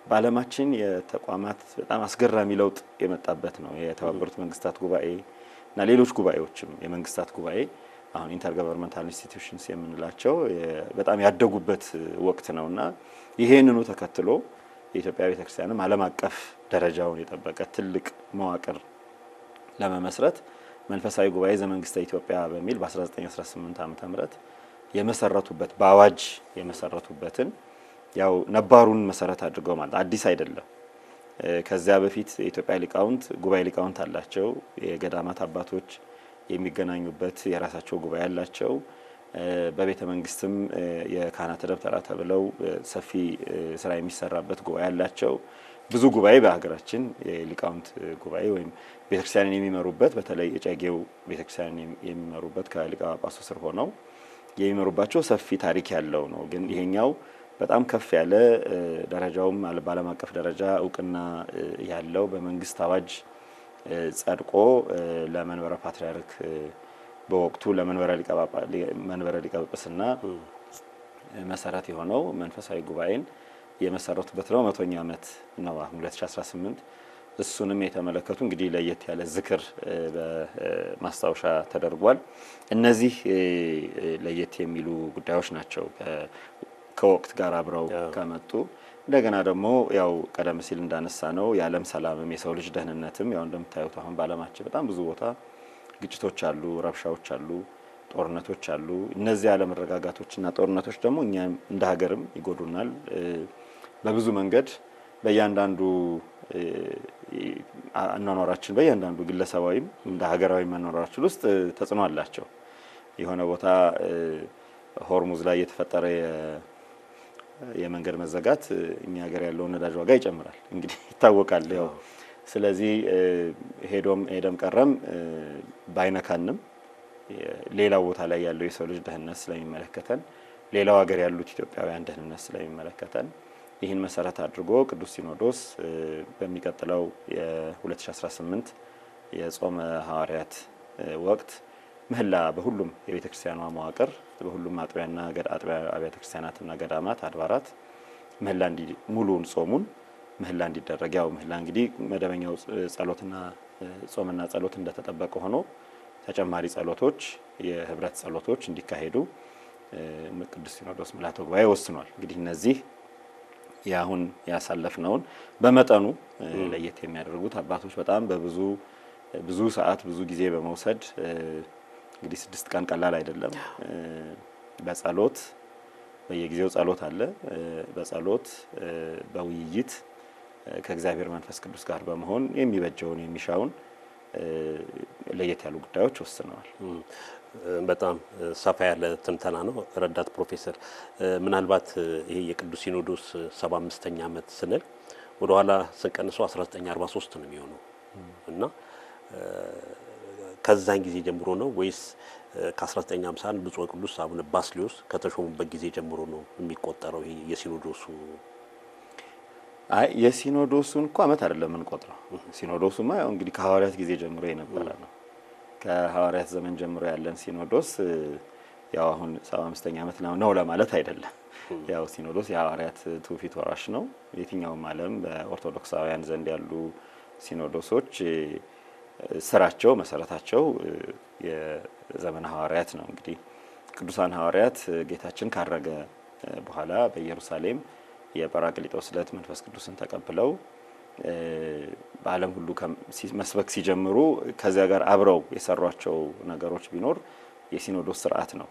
በዓለማችን የተቋማት በጣም አስገራሚ ለውጥ የመጣበት ነው። የተባበሩት መንግስታት ጉባኤ እና ሌሎች ጉባኤዎችም የመንግስታት ጉባኤ አሁን ኢንተርገቨርንመንታል ኢንስቲትዩሽንስ የምንላቸው በጣም ያደጉበት ወቅት ነውና ይሄንኑ ተከትሎ የኢትዮጵያ ቤተክርስቲያንም ዓለም አቀፍ ደረጃውን የጠበቀ ትልቅ መዋቅር ለመመስረት መንፈሳዊ ጉባኤ ዘመንግስተ ኢትዮጵያ በሚል በ1918 ዓ.ም የመሰረቱበት በአዋጅ የመሰረቱበትን ያው ነባሩን መሰረት አድርገው ማለት አዲስ አይደለም። ከዚያ በፊት የኢትዮጵያ ሊቃውንት ጉባኤ ሊቃውንት አላቸው። የገዳማት አባቶች የሚገናኙበት የራሳቸው ጉባኤ አላቸው። በቤተ መንግስትም የካህናተ ደብተራ ተብለው ሰፊ ስራ የሚሰራበት ጉባኤ አላቸው። ብዙ ጉባኤ በሀገራችን የሊቃውንት ጉባኤ ወይም ቤተክርስቲያንን የሚመሩበት በተለይ የጨጌው ቤተክርስቲያንን የሚመሩበት ከሊቀ ጳጳሱ ስር ሆነው የሚመሩባቸው ሰፊ ታሪክ ያለው ነው። ግን ይሄኛው በጣም ከፍ ያለ ደረጃውም በዓለም አቀፍ ደረጃ እውቅና ያለው በመንግስት አዋጅ ጸድቆ ለመንበረ ፓትርያርክ በወቅቱ ለመንበረ ሊቀ ጳጳስና መሰረት የሆነው መንፈሳዊ ጉባኤን የመሰረቱበት ነው። 100ኛ ዓመት ነው 2018። እሱንም የተመለከቱ እንግዲህ ለየት ያለ ዝክር በማስታወሻ ተደርጓል። እነዚህ ለየት የሚሉ ጉዳዮች ናቸው ከወቅት ጋር አብረው ከመጡ። እንደገና ደግሞ ያው ቀደም ሲል እንዳነሳ ነው የዓለም ሰላምም የሰው ልጅ ደህንነትም ያው እንደምታዩት አሁን በዓለማችን በጣም ብዙ ቦታ ግጭቶች አሉ፣ ረብሻዎች አሉ፣ ጦርነቶች አሉ። እነዚህ አለመረጋጋቶችና ጦርነቶች ደግሞ እኛም እንደ ሀገርም ይጎዱናል። በብዙ መንገድ በእያንዳንዱ አኗኗራችን በእያንዳንዱ ግለሰባዊም እንደ ሀገራዊ አኗኗራችን ውስጥ ተጽዕኖ አላቸው። የሆነ ቦታ ሆርሙዝ ላይ የተፈጠረ የመንገድ መዘጋት እኛ ሀገር ያለውን ነዳጅ ዋጋ ይጨምራል። እንግዲህ ይታወቃል ያው። ስለዚህ ሄደም ቀረም ባይነካንም ሌላው ቦታ ላይ ያለው የሰው ልጅ ደህንነት ስለሚመለከተን ሌላው ሀገር ያሉት ኢትዮጵያውያን ደህንነት ስለሚመለከተን ይህን መሰረት አድርጎ ቅዱስ ሲኖዶስ በሚቀጥለው የ2018 የጾመ ሐዋርያት ወቅት ምህላ በሁሉም የቤተክርስቲያኗ መዋቅር በሁሉም አጥቢያና አብያተ ክርስቲያናትና ገዳማት አድባራት ምህላ ሙሉን ጾሙን ምህላ እንዲደረግ ያው ምህላ እንግዲህ መደበኛው ጸሎትና ጾምና ጸሎት እንደተጠበቀ ሆኖ ተጨማሪ ጸሎቶች የህብረት ጸሎቶች እንዲካሄዱ ቅዱስ ሲኖዶስ ምልዓተ ጉባኤ ወስኗል። እንግዲህ እነዚህ ያሁን ያሳለፍነውን በመጠኑ ለየት የሚያደርጉት አባቶች በጣም ብዙ ሰዓት ብዙ ጊዜ በመውሰድ እንግዲህ 6 ቀን ቀላል አይደለም። በጸሎት በየጊዜው ጸሎት አለ። በጸሎት በውይይት ከእግዚአብሔር መንፈስ ቅዱስ ጋር በመሆን የሚበጀውን የሚሻውን ለየት ያሉ ጉዳዮች ወስነዋል። በጣም ሰፋ ያለ ትንተና ነው። ረዳት ፕሮፌሰር ምናልባት ይሄ የቅዱስ ሲኖዶስ 75ኛ ዓመት ስንል ወደ ኋላ ስንቀንሰው 1943 ነው የሚሆነው እና ከዛን ጊዜ ጀምሮ ነው ወይስ ከ1951 ብፁዕ ቅዱስ አቡነ ባስልዮስ ከተሾሙበት ጊዜ ጀምሮ ነው የሚቆጠረው ይሄ የሲኖዶሱ? የሲኖዶሱን እኮ ዓመት አይደለም የምንቆጥረው። ሲኖዶሱማ ያው እንግዲህ ከሐዋርያት ጊዜ ጀምሮ የነበረ ነው። ከሐዋርያት ዘመን ጀምሮ ያለን ሲኖዶስ ያው አሁን 75ኛ ዓመት ነው ለማለት አይደለም። ያው ሲኖዶስ የሐዋርያት ትውፊት ወራሽ ነው። የትኛውም ዓለም በኦርቶዶክሳውያን ዘንድ ያሉ ሲኖዶሶች ስራቸው መሰረታቸው የዘመነ ሐዋርያት ነው። እንግዲህ ቅዱሳን ሐዋርያት ጌታችን ካረገ በኋላ በኢየሩሳሌም የጰራቅሊጦስ ዕለት መንፈስ ቅዱስን ተቀብለው በዓለም ሁሉ መስበክ ሲጀምሩ ከዚያ ጋር አብረው የሰሯቸው ነገሮች ቢኖር የሲኖዶስ ስርዓት ነው።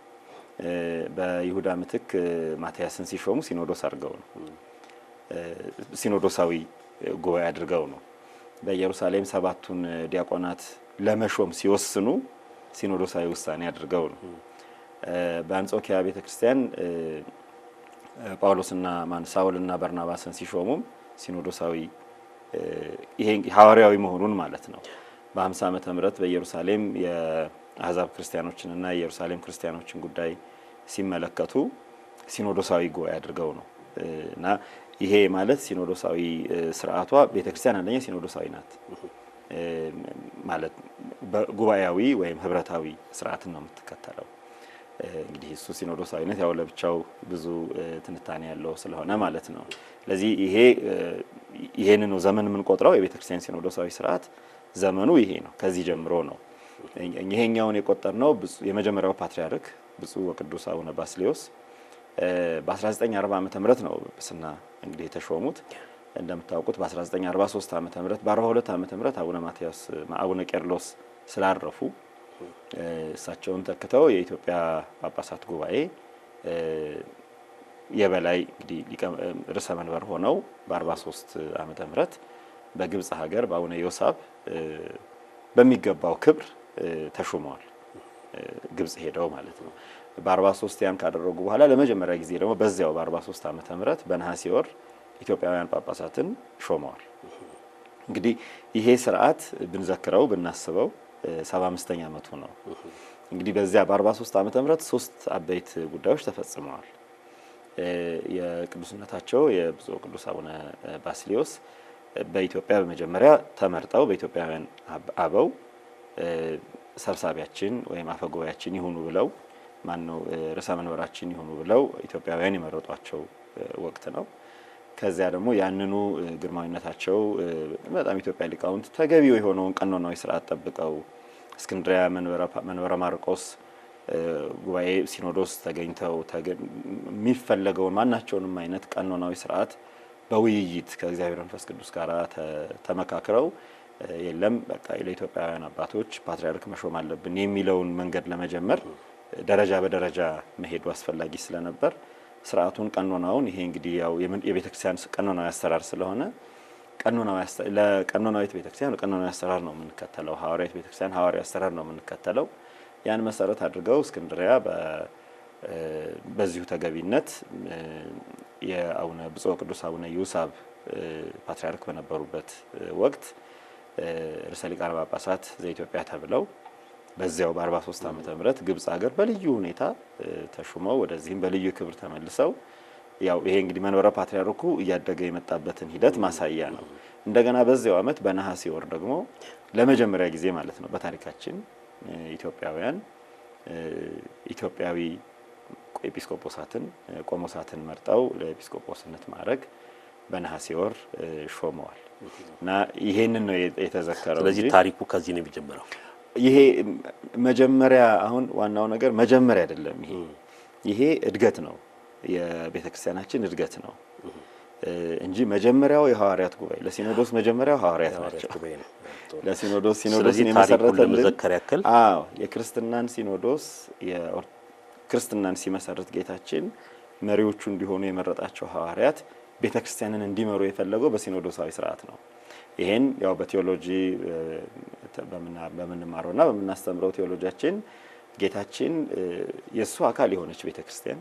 በይሁዳ ምትክ ማትያስን ሲሾሙ ሲኖዶስ አድርገው ነው። ሲኖዶሳዊ ጉባኤ አድርገው ነው። በኢየሩሳሌም 7ቱን ዲያቆናት ለመሾም ሲወስኑ ሲኖዶሳዊ ውሳኔ አድርገው ነው። በአንጾኪያ ቤተክርስቲያን ጳውሎስና ሳውልና በርናባስን ሲሾሙም ሲኖዶሳዊ ይሄ ሐዋርያዊ መሆኑን ማለት ነው። በ50 ዓመተ ምህረት በኢየሩሳሌም የአሕዛብ ክርስቲያኖችንና የኢየሩሳሌም ክርስቲያኖችን ጉዳይ ሲመለከቱ ሲኖዶሳዊ ጉባኤ አድርገው ነው እና ይሄ ማለት ሲኖዶሳዊ ስርዓቷ ቤተክርስቲያን አንደኛ ሲኖዶሳዊ ናት ማለት ጉባኤያዊ ወይም ህብረታዊ ስርዓትን ነው የምትከተለው። እንግዲህ እሱ ሲኖዶሳዊነት ያው ለብቻው ብዙ ትንታኔ ያለው ስለሆነ ማለት ነው። ስለዚህ ይሄንን ነው ዘመን የምንቆጥረው። የቤተክርስቲያን ሲኖዶሳዊ ስርዓት ዘመኑ ይሄ ነው። ከዚህ ጀምሮ ነው ይሄኛውን የቆጠርነው። የመጀመሪያው ፓትርያርክ ብፁዕ ወቅዱስ አቡነ ባስልዮስ በ1940 ዓመተ ምህረት ነው ጵጵስና እንግዲህ የተሾሙት። እንደምታውቁት በ1943 ዓመተ ምህረት በ42 ዓመተ ምህረት አቡነ ቄርሎስ ስላረፉ እሳቸውን ተክተው የኢትዮጵያ ጳጳሳት ጉባኤ የበላይ እንግዲህ ርዕሰ መንበር ሆነው በ43 ዓመተ ምህረት በግብጽ ሀገር በአቡነ ዮሳብ በሚገባው ክብር ተሾመዋል። ግብጽ ሄደው ማለት ነው። በ43 ያን ካደረጉ በኋላ ለመጀመሪያ ጊዜ ደግሞ በዚያው በ43 ዓመተ ምህረት በነሐሴ ወር ኢትዮጵያውያን ጳጳሳትን ሾመዋል። እንግዲህ ይሄ ስርዓት ብንዘክረው ብናስበው 75ኛ ዓመቱ ነው። እንግዲህ በዚያ በ43 ዓመተ ምህረት 3 አበይት ጉዳዮች ተፈጽመዋል። የቅዱስነታቸው የብፁዕ ቅዱስ አቡነ ባስልዮስ በኢትዮጵያ በመጀመሪያ ተመርጠው በኢትዮጵያውያን አበው ሰብሳቢያችን ወይም አፈጉባኤያችን ይሁኑ ብለው ማነው ርዕሰ መንበራችን ይሁኑ ብለው ኢትዮጵያውያን የመረጧቸው ወቅት ነው። ከዚያ ደግሞ ያንኑ ግርማዊነታቸው በጣም ኢትዮጵያ ሊቃውንት ተገቢው የሆነውን ቀኖናዊ ስርዓት ጠብቀው እስክንድሪያ መንበረ ማርቆስ ጉባኤ ሲኖዶስ ተገኝተው የሚፈለገውን ማናቸውንም አይነት ቀኖናዊ ስርዓት በውይይት ከእግዚአብሔር መንፈስ ቅዱስ ጋር ተመካክረው የለም በቃ ለኢትዮጵያውያን አባቶች ፓትርያርክ መሾም አለብን የሚለውን መንገድ ለመጀመር ደረጃ በደረጃ መሄዱ አስፈላጊ ስለነበር ስርዓቱን ቀኖናውን ይሄ እንግዲህ ያው የቤተክርስቲያን ቀኖናዊ አሰራር ስለሆነ ለቀኖናዊት ቤተክርስቲያን ቀኖናዊ አሰራር ነው የምንከተለው። ሐዋርያዊት ቤተክርስቲያን ሐዋርያዊ አሰራር ነው የምንከተለው። ያን መሰረት አድርገው እስክንድሪያ በዚሁ ተገቢነት የአቡነ ብፁዕ ቅዱስ አቡነ ዮሳብ ፓትርያርክ በነበሩበት ወቅት ርዕሰ ሊቃነ ጳጳሳት ዘኢትዮጵያ ተብለው በዚያው በ43 ዓመተ ምህረት ግብጽ ሀገር በልዩ ሁኔታ ተሹመው ወደዚህም በልዩ ክብር ተመልሰው ያው ይሄ እንግዲህ መንበረ ፓትርያርኩ እያደገ የመጣበትን ሂደት ማሳያ ነው። እንደገና በዚያው ዓመት በነሐሴ ወር ደግሞ ለመጀመሪያ ጊዜ ማለት ነው በታሪካችን ኢትዮጵያዊ ኤጲስቆጶሳትን ቆሞሳትን መርጠው ለኤጲስቆጶስነት ማዕረግ በነሐሴ ወር ሾመዋል እና ይሄንን ነው የተዘከረው። ስለዚህ ታሪኩ ከዚህ ነው የሚጀምረው። ይሄ መጀመሪያ አሁን ዋናው ነገር መጀመሪያ አይደለም። ይሄ ይሄ እድገት ነው፣ የቤተክርስቲያናችን እድገት ነው እንጂ መጀመሪያው የሐዋርያት ጉባኤ ለሲኖዶስ መጀመሪያው ሐዋርያት ናቸው። ለሲኖዶስ ሲኖዶስን የመሰረተልን የክርስትናን ሲኖዶስ ክርስትናን ሲመሰርት ጌታችን መሪዎቹ እንዲሆኑ የመረጣቸው ሐዋርያት ቤተክርስቲያንን እንዲመሩ የፈለገው በሲኖዶሳዊ ስርዓት ነው። ይሄን ያው በቴዎሎጂ በምንማረውና በምናስተምረው ቴዎሎጂያችን ጌታችን የእሱ አካል የሆነች ቤተክርስቲያን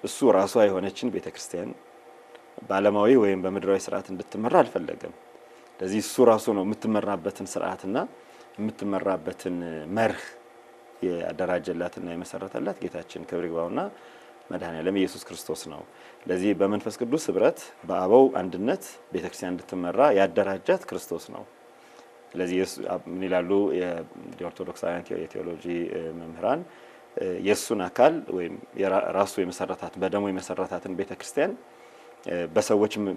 እሱ ራሷ የሆነችን ቤተክርስቲያን በዓለማዊ ወይም በምድራዊ ስርዓት እንድትመራ አልፈለገም። ስለዚህ እሱ ራሱ ነው የምትመራበትን ስርዓትና የምትመራበትን መርህ ያደራጀላትና የመሰረተላት ጌታችን ክብር ይግባውና መድኃኔዓለም ኢየሱስ ክርስቶስ ነው። ለዚህ በመንፈስ ቅዱስ ህብረት በአበው አንድነት ቤተክርስቲያን እንድትመራ ያደራጃት ክርስቶስ ነው። ስለዚህ ምን ይላሉ የኦርቶዶክሳውያን የቴዎሎጂ መምህራን? የሱን አካል ወይም ራሱ የመሰረታት በደሙ የመሰረታትን ቤተክርስቲያን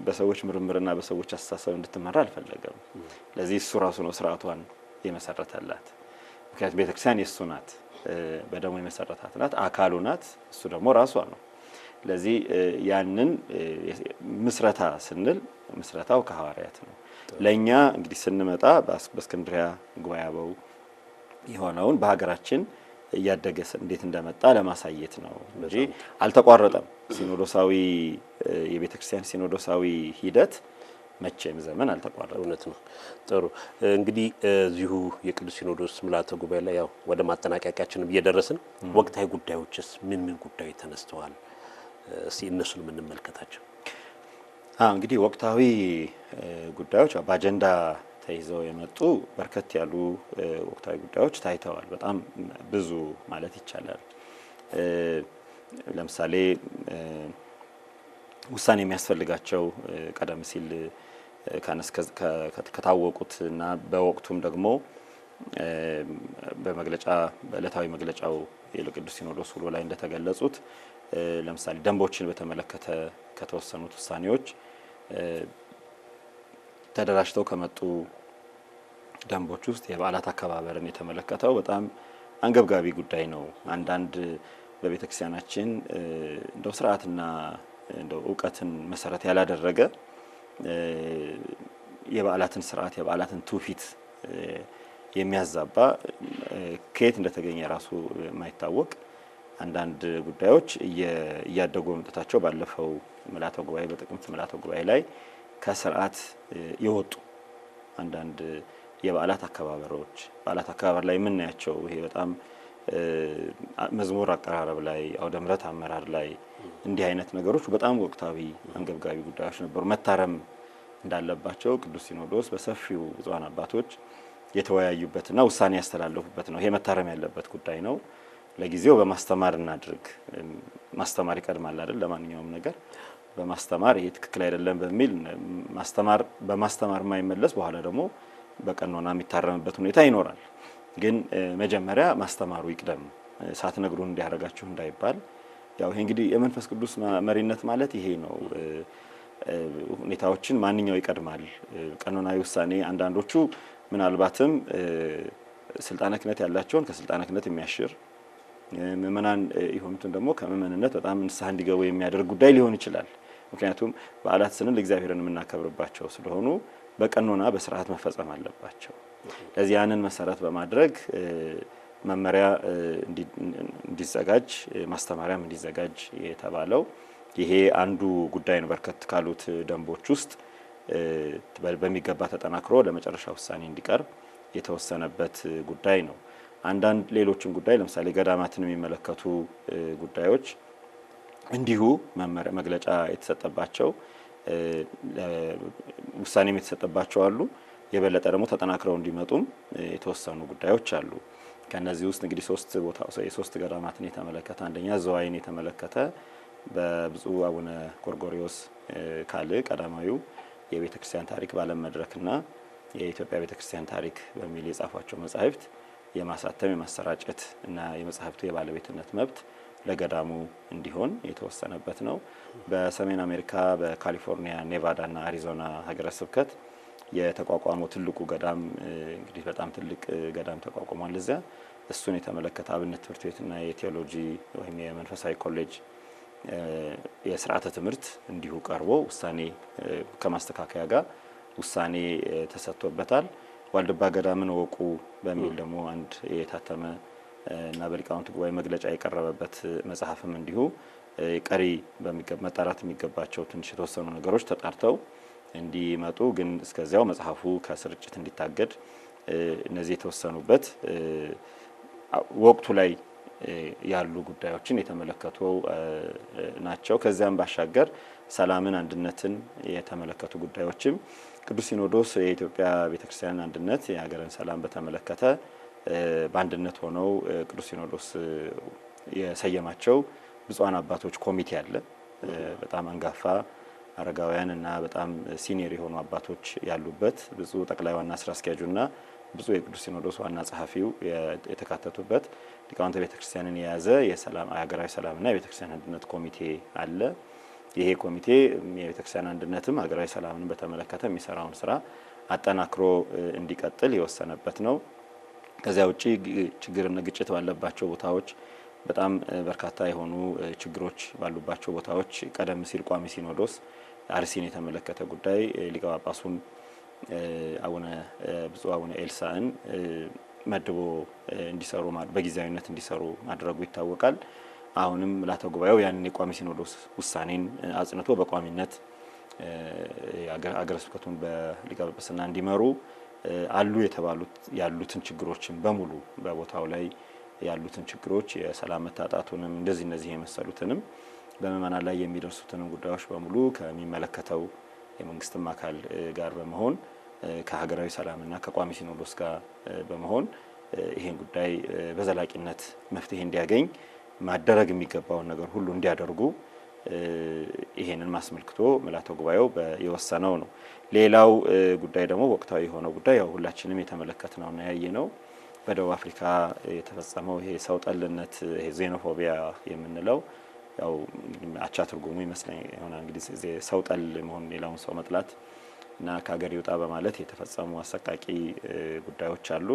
በሰዎች ምርምርና በሰዎች አስተሳሰብ እንድትመራ አልፈለገም። ለዚህ እሱ ራሱ ነው ስርዓቷን የመሰረተላት። ምክንያቱም ቤተክርስቲያን የሱ ናት፣ በደሙ የመሰረታት ናት፣ አካሉ ናት። እሱ ደግሞ ራሷ ነው። ለዚህ ያንን ምስረታ ስንል ምስረታው ከሐዋርያት ነው። ለኛ እንግዲህ ስንመጣ በእስክንድርያ ጉባኤ አበው የሆነውን በሀገራችን እያደገ እንዴት እንደመጣ ለማሳየት ነው እንጂ አልተቋረጠም። ሲኖዶሳዊ የቤተክርስቲያን ሲኖዶሳዊ ሂደት መቼም ዘመን አልተቋረጠም። እውነት ነው። ጥሩ እንግዲህ እዚሁ የቅዱስ ሲኖዶስ ምልዓተ ጉባኤ ላይ ያው ወደ ማጠናቀቂያችን እየደረስን ወቅታዊ ጉዳዮችስ ምን ጉዳዮች ተነስተዋል? እስቲ እነሱን የምንመልከታቸው። እንግዲህ ወቅታዊ ጉዳዮች በአጀንዳ ተይዘው የመጡ በርከት ያሉ ወቅታዊ ጉዳዮች ታይተዋል። በጣም ብዙ ማለት ይቻላል። ለምሳሌ ውሳኔ የሚያስፈልጋቸው ቀደም ሲል ከታወቁት እና በወቅቱም ደግሞ በዕለታዊ መግለጫው የቅዱስ ሲኖዶስ ውሎ ላይ እንደተገለጹት ለምሳሌ ደንቦችን በተመለከተ ከተወሰኑት ውሳኔዎች ተደራጅተው ከመጡ ደንቦች ውስጥ የበዓላት አከባበርን የተመለከተው በጣም አንገብጋቢ ጉዳይ ነው። አንዳንድ በቤተክርስቲያናችን እንደው ስርዓትና እንደው ዕውቀትን መሰረት ያላደረገ የበዓላትን ስርዓት የበዓላትን ትውፊት የሚያዛባ ከየት እንደተገኘ ራሱ የማይታወቅ አንዳንድ ጉዳዮች እያደጉ መምጣታቸው ባለፈው ምልዓተ ጉባኤ በጥቅምት ምልዓተ ጉባኤ ላይ ከስርዓት የወጡ አንዳንድ የበዓላት አከባበሮች በዓላት አከባበር ላይ የምናያቸው ይሄ በጣም መዝሙር አቀራረብ ላይ አውደ ምሕረት አመራር ላይ እንዲህ አይነት ነገሮች በጣም ወቅታዊ አንገብጋቢ ጉዳዮች ነበሩ። መታረም እንዳለባቸው ቅዱስ ሲኖዶስ በሰፊው ብፁዓን አባቶች የተወያዩበትና ውሳኔ ያስተላለፉበት ነው። ይሄ መታረም ያለበት ጉዳይ ነው። ለጊዜው በማስተማር እናድርግ፣ ማስተማር ይቀድማል አይደል? ለማንኛውም ነገር በማስተማር ይሄ ትክክል አይደለም በሚል በማስተማር የማይመለስ በኋላ ደግሞ በቀኖና የሚታረምበት ሁኔታ ይኖራል። ግን መጀመሪያ ማስተማሩ ይቅደም፣ ሳትነግሩን እንዲያደርጋችሁ እንዳይባል። ያው ይሄ እንግዲህ የመንፈስ ቅዱስ መሪነት ማለት ይሄ ነው። ሁኔታዎችን ማንኛው ይቀድማል? ቀኖናዊ ውሳኔ አንዳንዶቹ ምናልባትም ስልጣነ ክህነት ያላቸውን ከስልጣነ ክህነት የሚያሽር ምእመናን የሆኑትን ደግሞ ከምእመንነት በጣም ንስሐ እንዲገቡ የሚያደርግ ጉዳይ ሊሆን ይችላል። ምክንያቱም በዓላት ስንል እግዚአብሔርን የምናከብርባቸው ስለሆኑ በቀኖና በስርዓት መፈጸም አለባቸው። ለዚህ ያንን መሰረት በማድረግ መመሪያ እንዲዘጋጅ ማስተማሪያም እንዲዘጋጅ የተባለው ይሄ አንዱ ጉዳይ ነው። በርከት ካሉት ደንቦች ውስጥ በሚገባ ተጠናክሮ ለመጨረሻ ውሳኔ እንዲቀርብ የተወሰነበት ጉዳይ ነው። አንዳንድ ሌሎችም ጉዳይ ለምሳሌ ገዳማትን የሚመለከቱ ጉዳዮች እንዲሁ መግለጫ የተሰጠባቸው ውሳኔም የተሰጠባቸው አሉ። የበለጠ ደግሞ ተጠናክረው እንዲመጡም የተወሰኑ ጉዳዮች አሉ። ከነዚህ ውስጥ እንግዲህ ሶስት ገዳማትን የተመለከተ አንደኛ ዘዋይን የተመለከተ በብፁዕ አቡነ ጎርጎርዮስ ካልዕ ቀዳማዊው የቤተክርስቲያን ታሪክ በዓለም መድረክና የኢትዮጵያ ቤተክርስቲያን ታሪክ በሚል የጻፏቸው መጻሕፍት የማሳተም የማሰራጨት እና የመጻሕፍቱ የባለቤትነት መብት ለገዳሙ እንዲሆን የተወሰነበት ነው። በሰሜን አሜሪካ በካሊፎርኒያ፣ ኔቫዳ እና አሪዞና ሀገረ ስብከት የተቋቋመው ትልቁ ገዳም እንግዲህ በጣም ትልቅ ገዳም ተቋቁሟል። እዚያ እሱን የተመለከተ አብነት ትምህርት ቤትና የቴዎሎጂ ወይም የመንፈሳዊ ኮሌጅ የስርዓተ ትምህርት እንዲሁ ቀርቦ ውሳኔ ከማስተካከያ ጋር ውሳኔ ተሰጥቶበታል። ዋልድባ ገዳምን ወቁ በሚል ደግሞ አንድ የታተመ እና በሊቃውንት ጉባኤ መግለጫ የቀረበበት መጽሐፍም እንዲሁ ቀሪ መጣራት የሚገባቸው ትንሽ የተወሰኑ ነገሮች ተጣርተው እንዲመጡ ግን እስከዚያው መጽሐፉ ከስርጭት እንዲታገድ እነዚህ የተወሰኑበት ወቅቱ ላይ ያሉ ጉዳዮችን የተመለከቱ ናቸው። ከዚያም ባሻገር ሰላምን፣ አንድነትን የተመለከቱ ጉዳዮችም ቅዱስ ሲኖዶስ የኢትዮጵያ ቤተክርስቲያን አንድነት የሀገርን ሰላም በተመለከተ በአንድነት ሆነው ቅዱስ ሲኖዶስ የሰየማቸው ብፁዓን አባቶች ኮሚቴ አለ። በጣም አንጋፋ አረጋውያን እና በጣም ሲኒየር የሆኑ አባቶች ያሉበት ብፁዕ ጠቅላይ ዋና ስራ አስኪያጁና ብፁዕ የቅዱስ ሲኖዶስ ዋና ጸሐፊው የተካተቱበት ሊቃውንተ ቤተክርስቲያንን የያዘ የሀገራዊ ሰላምና የቤተክርስቲያን አንድነት ኮሚቴ አለ። ይሄ ኮሚቴ የቤተክርስቲያን አንድነትም ሀገራዊ ሰላምን በተመለከተ የሚሰራውን ስራ አጠናክሮ እንዲቀጥል የወሰነበት ነው። ከዚያ ውጪ ችግርና ግጭት ባለባቸው ቦታዎች በጣም በርካታ የሆኑ ችግሮች ባሉባቸው ቦታዎች ቀደም ሲል ቋሚ ሲኖዶስ አርሲን የተመለከተ ጉዳይ ሊቀ ጳጳሱን ብፁዕ አቡነ ኤልሳዕን መድቦ እንዲሰሩ በጊዜያዊነት እንዲሰሩ ማድረጉ ይታወቃል። አሁንም ምልዓተ ጉባኤው ያንን የቋሚ ሲኖዶስ ውሳኔን አጽንቶ በቋሚነት አገረ ስብከቱን በሊቀ ጳጳስና እንዲመሩ አሉ ያሉትን ችግሮችን በሙሉ በቦታው ላይ ያሉትን ችግሮች የሰላም መታጣቱንም እነዚህ የመሰሉትንም በምእመናን ላይ የሚደርሱትንም ጉዳዮች በሙሉ ከሚመለከተው የመንግስትም አካል ጋር በመሆን ከሀገራዊ ሰላምና ከቋሚ ሲኖዶስ ጋር በመሆን ይሄን ጉዳይ በዘላቂነት መፍትሄ እንዲያገኝ ማደረግ የሚገባውን ነገር ሁሉ እንዲያደርጉ ይሄንን ማስመልክቶ ምልዓተ ጉባኤው የወሰነው ነው። ሌላው ጉዳይ ደግሞ ወቅታዊ የሆነው ጉዳይ ያው ሁላችንም የተመለከትነውና ያየነው በደቡብ አፍሪካ የተፈጸመው ይሄ ሰው ጠልነት ዜኖፎቢያ የምንለው ያው አቻ ትርጉሙ ይመስለኛል እንግዲህ ሰው ጠል መሆን ሌላውን ሰው መጥላት እና ከሀገር ይውጣ በማለት የተፈጸሙ አሰቃቂ ጉዳዮች አሉ።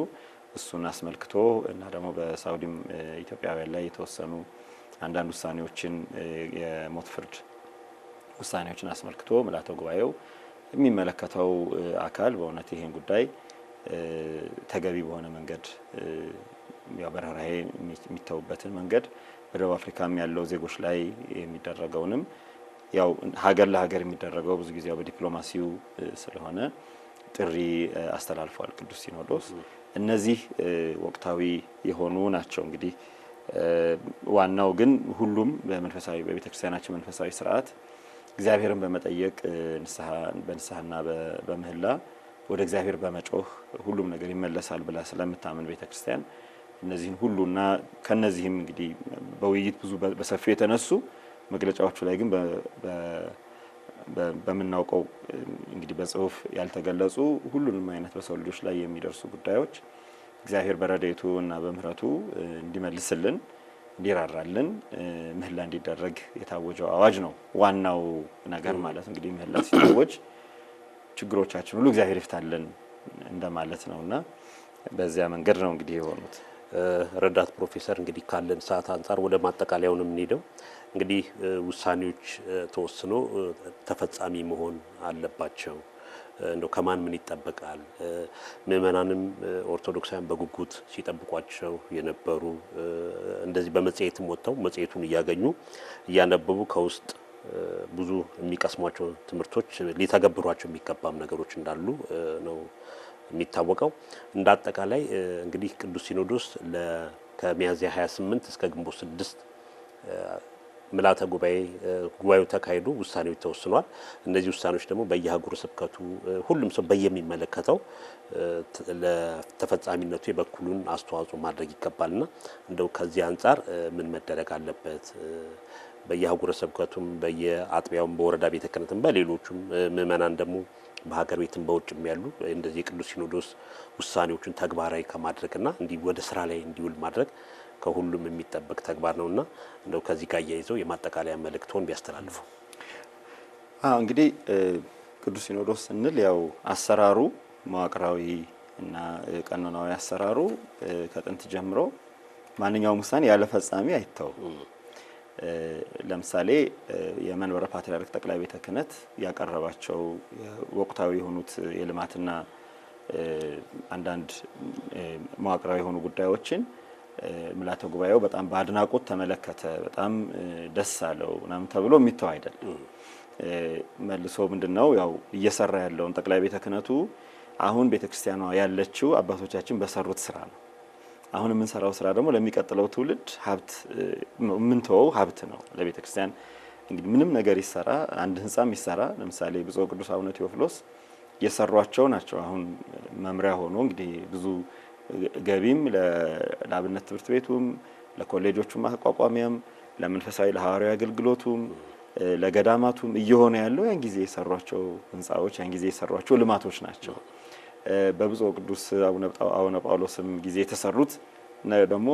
እሱን አስመልክቶ እና ደግሞ በሳውዲም ኢትዮጵያውያን ላይ የተወሰኑ አንዳንድ ውሳኔዎችን የሞት ፍርድ ውሳኔዎችን አስመልክቶ ምልዓተ ጉባኤው የሚመለከተው አካል በእውነት ይሄን ጉዳይ ተገቢ በሆነ መንገድ ያው በርህራሄ የሚተውበትን መንገድ በደቡብ አፍሪካም ያለው ዜጎች ላይ የሚደረገውንም ያው ሀገር ለሀገር የሚደረገው ብዙ ጊዜ በዲፕሎማሲው ስለሆነ ጥሪ አስተላልፏል ቅዱስ ሲኖዶስ። እነዚህ ወቅታዊ የሆኑ ናቸው። እንግዲህ ዋናው ግን ሁሉም በቤተክርስቲያናችን መንፈሳዊ ስርዓት እግዚአብሔርን በመጠየቅ በንስሐና በምህላ ወደ እግዚአብሔር በመጮህ ሁሉም ነገር ይመለሳል ብላ ስለምታምን ቤተክርስቲያን እነዚህን ሁሉና ከነዚህም እንግዲህ በውይይት ብዙ በሰፊው የተነሱ መግለጫዎቹ ላይ ግን በመናውቀው እንግዲህ በጽሁፍ ያልተገለጹ ሁሉንም አይነት በሰው ልጆች ላይ የሚደርሱ ጉዳዮች እግዚአብሔር በረድኤቱ እና በምህረቱ እንዲመልስልን እንዲራራልን ምህላ እንዲደረግ የታወጀው አዋጅ ነው ዋናው ነገር ማለት እንግዲህ ምህላ ሲታወጅ ችግሮቻችን ሁሉ እግዚአብሔር ይፍታልን እንደማለት ነውና በዚያ መንገድ ነው እንግዲህ የሆኑት። ረዳት ፕሮፌሰር እንግዲህ ካለን ሰዓት አንፃር ወደ ማጠቃለያው ነው የምንሄደው። እንግዲህ ውሳኔዎች ተወስኖ ተፈጻሚ መሆን አለባቸው። እንደው ከማን ምን ይጠበቃል? ምእመናንም ኦርቶዶክሳውያን በጉጉት ሲጠብቋቸው የነበሩ እንደዚህ በመጽሔትም ወጥተው መጽሔቱን እያገኙ እያነበቡ ከውስጥ ብዙ የሚቀስሟቸው ትምህርቶች ሊተገብሯቸው የሚገባም ነገሮች እንዳሉ ነው የሚታወቀው። እንደ አጠቃላይ እንግዲህ ቅዱስ ሲኖዶስ ከሚያዝያ 28 እስከ ግንቦት 6 ምልዓተ ጉባኤው ተካሂዶ ውሳኔዎች ተወስኗል። እነዚህ ውሳኔዎች ደግሞ በየሀገረ ስብከቱ ሁሉም ሰው በየሚመለከተው ለተፈጻሚነቱ የበኩሉን አስተዋጽኦ ማድረግ ይገባልና እንደው ከዚህ አንፃር ምን መደረግ አለበት? በየሀገረ ስብከቱም በየአጥቢያውም በወረዳ ቤተ ክህነትም በሌሎቹም ምእመናን ደግሞ በሀገር ቤትም በውጭም ያሉ እንደዚህ የቅዱስ ሲኖዶስ ውሳኔዎችን ተግባራዊ ከማድረግና እንዲህ ወደ ስራ ላይ እንዲውል ማድረግ ከሁሉም የሚጠበቅ ተግባር ነውና እንደው ከዚህ ጋር ያይዘው የማጠቃለያ መልእክቶን ቢያስተላልፉ። እንግዲህ ቅዱስ ሲኖዶስ ስንል ያው አሰራሩ መዋቅራዊ እና ቀኖናዊ አሰራሩ ከጥንት ጀምሮ ማንኛውም ውሳኔ ያለ ፈጻሚ አይተውም። ለምሳሌ የመንበረ ፓትርያርክ ጠቅላይ ቤተ ክህነት ያቀረባቸው ወቅታዊ የሆኑት የልማትና አንዳንድ መዋቅራዊ የሆኑ ጉዳዮችን ምልዓተ ጉባኤው በጣም በአድናቆት ተመለከተ፣ በጣም ደስ አለው ምናምን ተብሎ የሚተው አይደለም። መልሶ ምንድነው ያው እየሰራ ያለውን ጠቅላይ ቤተ ክህነቱ አሁን ቤተክርስቲያኗ ያለችው አባቶቻችን በሰሩት ስራ ነው። አሁን የምንሰራው ስራ ደግሞ ለሚቀጥለው ትውልድ ሀብት የምንተወው ሀብት ነው ለቤተክርስቲያን። እንግዲህ ምንም ነገር ይሰራ፣ አንድ ህንጻም ይሰራ፣ ለምሳሌ ብፁዕ ቅዱስ አቡነ ቴዎፍሎስ የሰሯቸው ናቸው። አሁን መምሪያ ሆኖ እንግዲህ ብዙ ገቢም ለአብነት ትምህርት ቤቱም ለኮሌጆቹም ማቋቋሚያም ለመንፈሳዊ ለሐዋርያዊ አገልግሎቱም ለገዳማቱም እየሆነ ያለው ያን ጊዜ የሰሯቸው ህንጻዎች ያን ጊዜ የሰሯቸው ልማቶች ናቸው። በብፁዕ ቅዱስ አቡነ ጳውሎስም ጊዜ የተሰሩት ደግሞ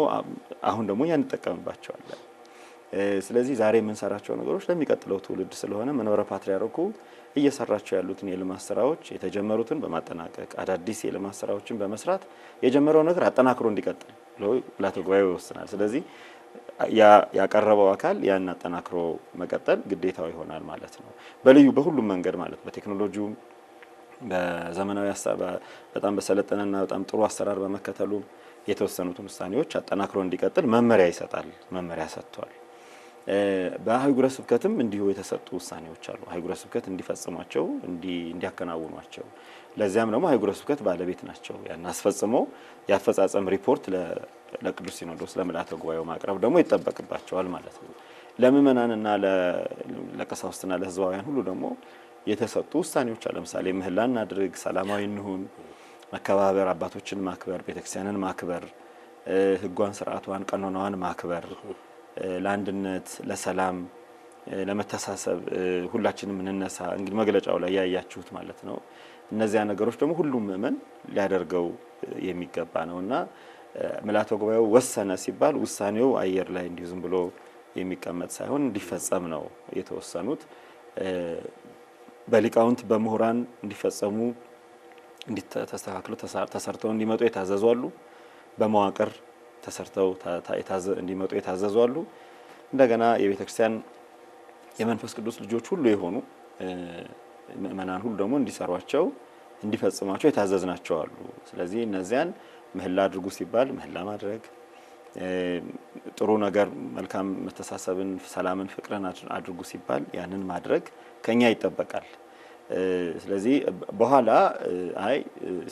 አሁን ደግሞ ያን እንጠቀምባቸዋለን። ስለዚህ ዛሬ የምንሰራቸው ነገሮች ለሚቀጥለው ትውልድ ስለሆነ መንበረ ፓትርያርኩ እየሰራቸው ያሉትን የልማት ስራዎች የተጀመሩትን በማጠናቀቅ አዳዲስ የልማት ስራዎችን በመስራት የጀመረው ነገር አጠናክሮ እንዲቀጥል ምልዓተ ጉባኤው ይወስናል። ስለዚህ ያቀረበው አካል ያን አጠናክሮ መቀጠል ግዴታው ይሆናል ማለት ነው። በሁሉም መንገድ ማለት በቴክኖሎጂው በዘመናዊ በጣም በሰለጠነና በጣም ጥሩ አሰራር በመከተሉ የተወሰኑትን ውሳኔዎች አጠናክሮ እንዲቀጥል መመሪያ ይሰጣል፣ መመሪያ ሰጥቷል። በአህጉረ ስብከትም እንዲሁ የተሰጡ ውሳኔዎች አሉ። አህጉረ ስብከት እንዲፈጽሟቸው እንዲያከናውኗቸው። ለዚያም ደግሞ አህጉረ ስብከት ባለቤት ናቸው። ያን አስፈጽሞ የአፈጻጸም ሪፖርት ለቅዱስ ሲኖዶስ ለምልዓተ ጉባኤው ማቅረብ ደግሞ ይጠበቅባቸዋል ማለት ነው። ለምእመናንና ለቀሳውስትና ለሕዝባውያን ሁሉ ደግሞ የተሰጡ ውሳኔዎች አሉ። ለምሳሌ ምህላ እናድርግ፣ ሰላማዊ እንሁን፣ መከባበር፣ አባቶችን ማክበር፣ ቤተክርስቲያንን ማክበር፣ ሕጓን፣ ስርዓቷን፣ ቀኖናዋን ማክበር፣ ለአንድነት፣ ለሰላም፣ ለመተሳሰብ ሁላችንም እንነሳ። እንግዲህ መግለጫው ላይ ያያችሁት ማለት ነው። እነዚያ ነገሮች ደግሞ ሁሉም ምእመን ሊያደርገው የሚገባ ነውና ምልዓተ ጉባኤው ወሰነ ሲባል ውሳኔው አየር ላይ እንዲሁ ዝም ብሎ የሚቀመጥ ሳይሆን እንዲፈጸም ነው የተወሰኑት። በሊቃውንት በምሁራን እንዲፈጸሙ እንዲተስተካክሉ ተሰርተው እንዲመጡ የታዘዙ አሉ። በመዋቅር ተሰርተው እንዲመጡ የታዘዙ አሉ። እንደገና የቤተክርስቲያን የመንፈስ ቅዱስ ልጆች ሁሉ የሆኑ ምእመናን ሁሉ ደግሞ እንዲሰሯቸው እንዲፈጽሟቸው የታዘዝናቸው አሉ። ስለዚህ እነዚያን ምህላ አድርጉ ሲባል ምህላ ማድረግ፣ ጥሩ ነገር መልካም መተሳሰብን፣ ሰላምን፣ ፍቅርን አድርጉ ሲባል ያንን ማድረግ ከኛ ይጠበቃል። ስለዚህ በኋላ አይ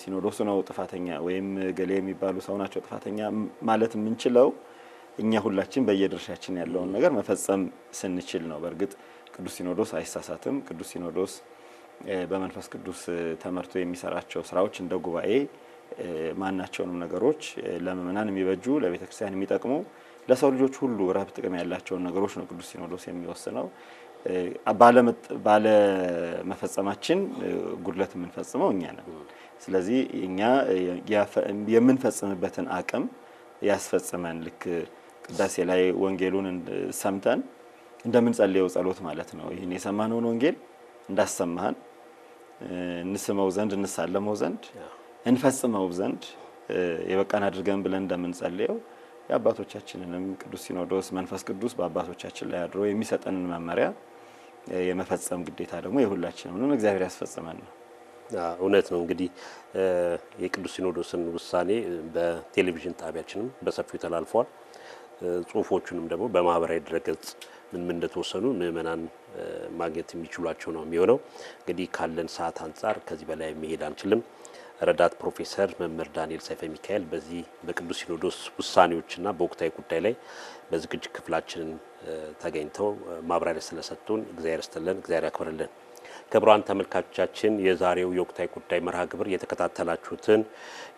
ሲኖዶሱ ነው ጥፋተኛ ወይም ገሌ የሚባሉ ሰው ናቸው ጥፋተኛ ማለት የምንችለው እኛ ሁላችን በየድርሻችን ያለውን ነገር መፈጸም ስንችል ነው። በእርግጥ ቅዱስ ሲኖዶስ አይሳሳትም። ቅዱስ ሲኖዶስ በመንፈስ ቅዱስ ተመርቶ የሚሰራቸው ስራዎች እንደ ጉባኤ ማናቸውንም ነገሮች ለምእመናን የሚበጁ ለቤተክርስቲያን የሚጠቅሙ ለሰው ልጆች ሁሉ ረብ ጥቅም ያላቸውን ነገሮች ነው ቅዱስ ሲኖዶስ የሚወስነው። ባለ መፈጸማችን ጉድለት የምንፈጽመው እኛ ነን። ስለዚህ እኛ የምንፈጽምበትን አቅም ያስፈጽመን። ልክ ቅዳሴ ላይ ወንጌሉን ሰምተን እንደምንጸልየው ጸሎት ማለት ነው። ይህን የሰማነውን ወንጌል እንዳሰማህን እንስመው ዘንድ እንሳለመው ዘንድ እንፈጽመው ዘንድ የበቃን አድርገን ብለን እንደምንጸልየው የአባቶቻችንንም ቅዱስ ሲኖዶስ መንፈስ ቅዱስ በአባቶቻችን ላይ አድሮ የሚሰጠንን መመሪያ የመፈጸም ግዴታ ደግሞ የሁላችንም እግዚአብሔር ያስፈጽመን ነው። እውነት ነው። እንግዲህ የቅዱስ ሲኖዶስን ውሳኔ በቴሌቪዥን ጣቢያችንም በሰፊው ተላልፏል። ጽሁፎቹንም ደግሞ በማህበራዊ ድረገጽ ምን እንደተወሰኑ ምእመናን ማግኘት የሚችሏቸው ነው የሚሆነው። እንግዲህ ካለን ሰዓት አንጻር ከዚህ በላይ መሄድ አንችልም። ረዳት ፕሮፌሰር መምህር ዳንኤል ሰይፈ ሚካኤል በዚህ በቅዱስ ሲኖዶስ ውሳኔዎችና በወቅታዊ ጉዳይ ላይ በዝግጅት ክፍላችን ተገኝተው ማብራሪያ ስለሰጡን እግዚአብሔር ይስጥልን፣ እግዚአብሔር ያክብርልን። ክቡራን ተመልካቾቻችን የዛሬው የወቅታዊ ጉዳይ መርሃ ግብር የተከታተላችሁትን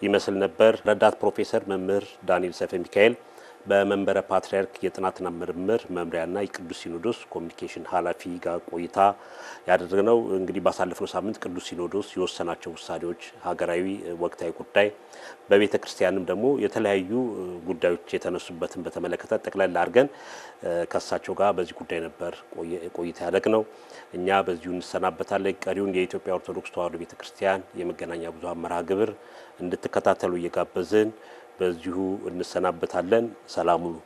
ይመስል ነበር። ረዳት ፕሮፌሰር መምህር ዳንኤል ሰይፈ ሚካኤል በመንበረ ፓትርያርክ የጥናትና ምርምር መምሪያና የቅዱስ ሲኖዶስ ኮሚኒኬሽን ኃላፊ ጋር ቆይታ ያደረግነው እንግዲህ ባሳለፍነው ሳምንት ቅዱስ ሲኖዶስ የወሰናቸው ውሳኔዎች ሀገራዊ ወቅታዊ ጉዳይ በቤተ ክርስቲያንም ደግሞ የተለያዩ ጉዳዮች የተነሱበትን በተመለከተ ጠቅላላ አድርገን ከሳቸው ጋር በዚህ ጉዳይ ነበር ቆይታ ያደረግነው። እኛ በዚሁ እንሰናበታለን። ቀሪውን የኢትዮጵያ ኦርቶዶክስ ተዋሕዶ ቤተ ክርስቲያን የመገናኛ ብዙኃን መርሃ ግብር እንድትከታተሉ እየጋበዝን በዚሁ እንሰናበታለን። ሰላም ሁኑ።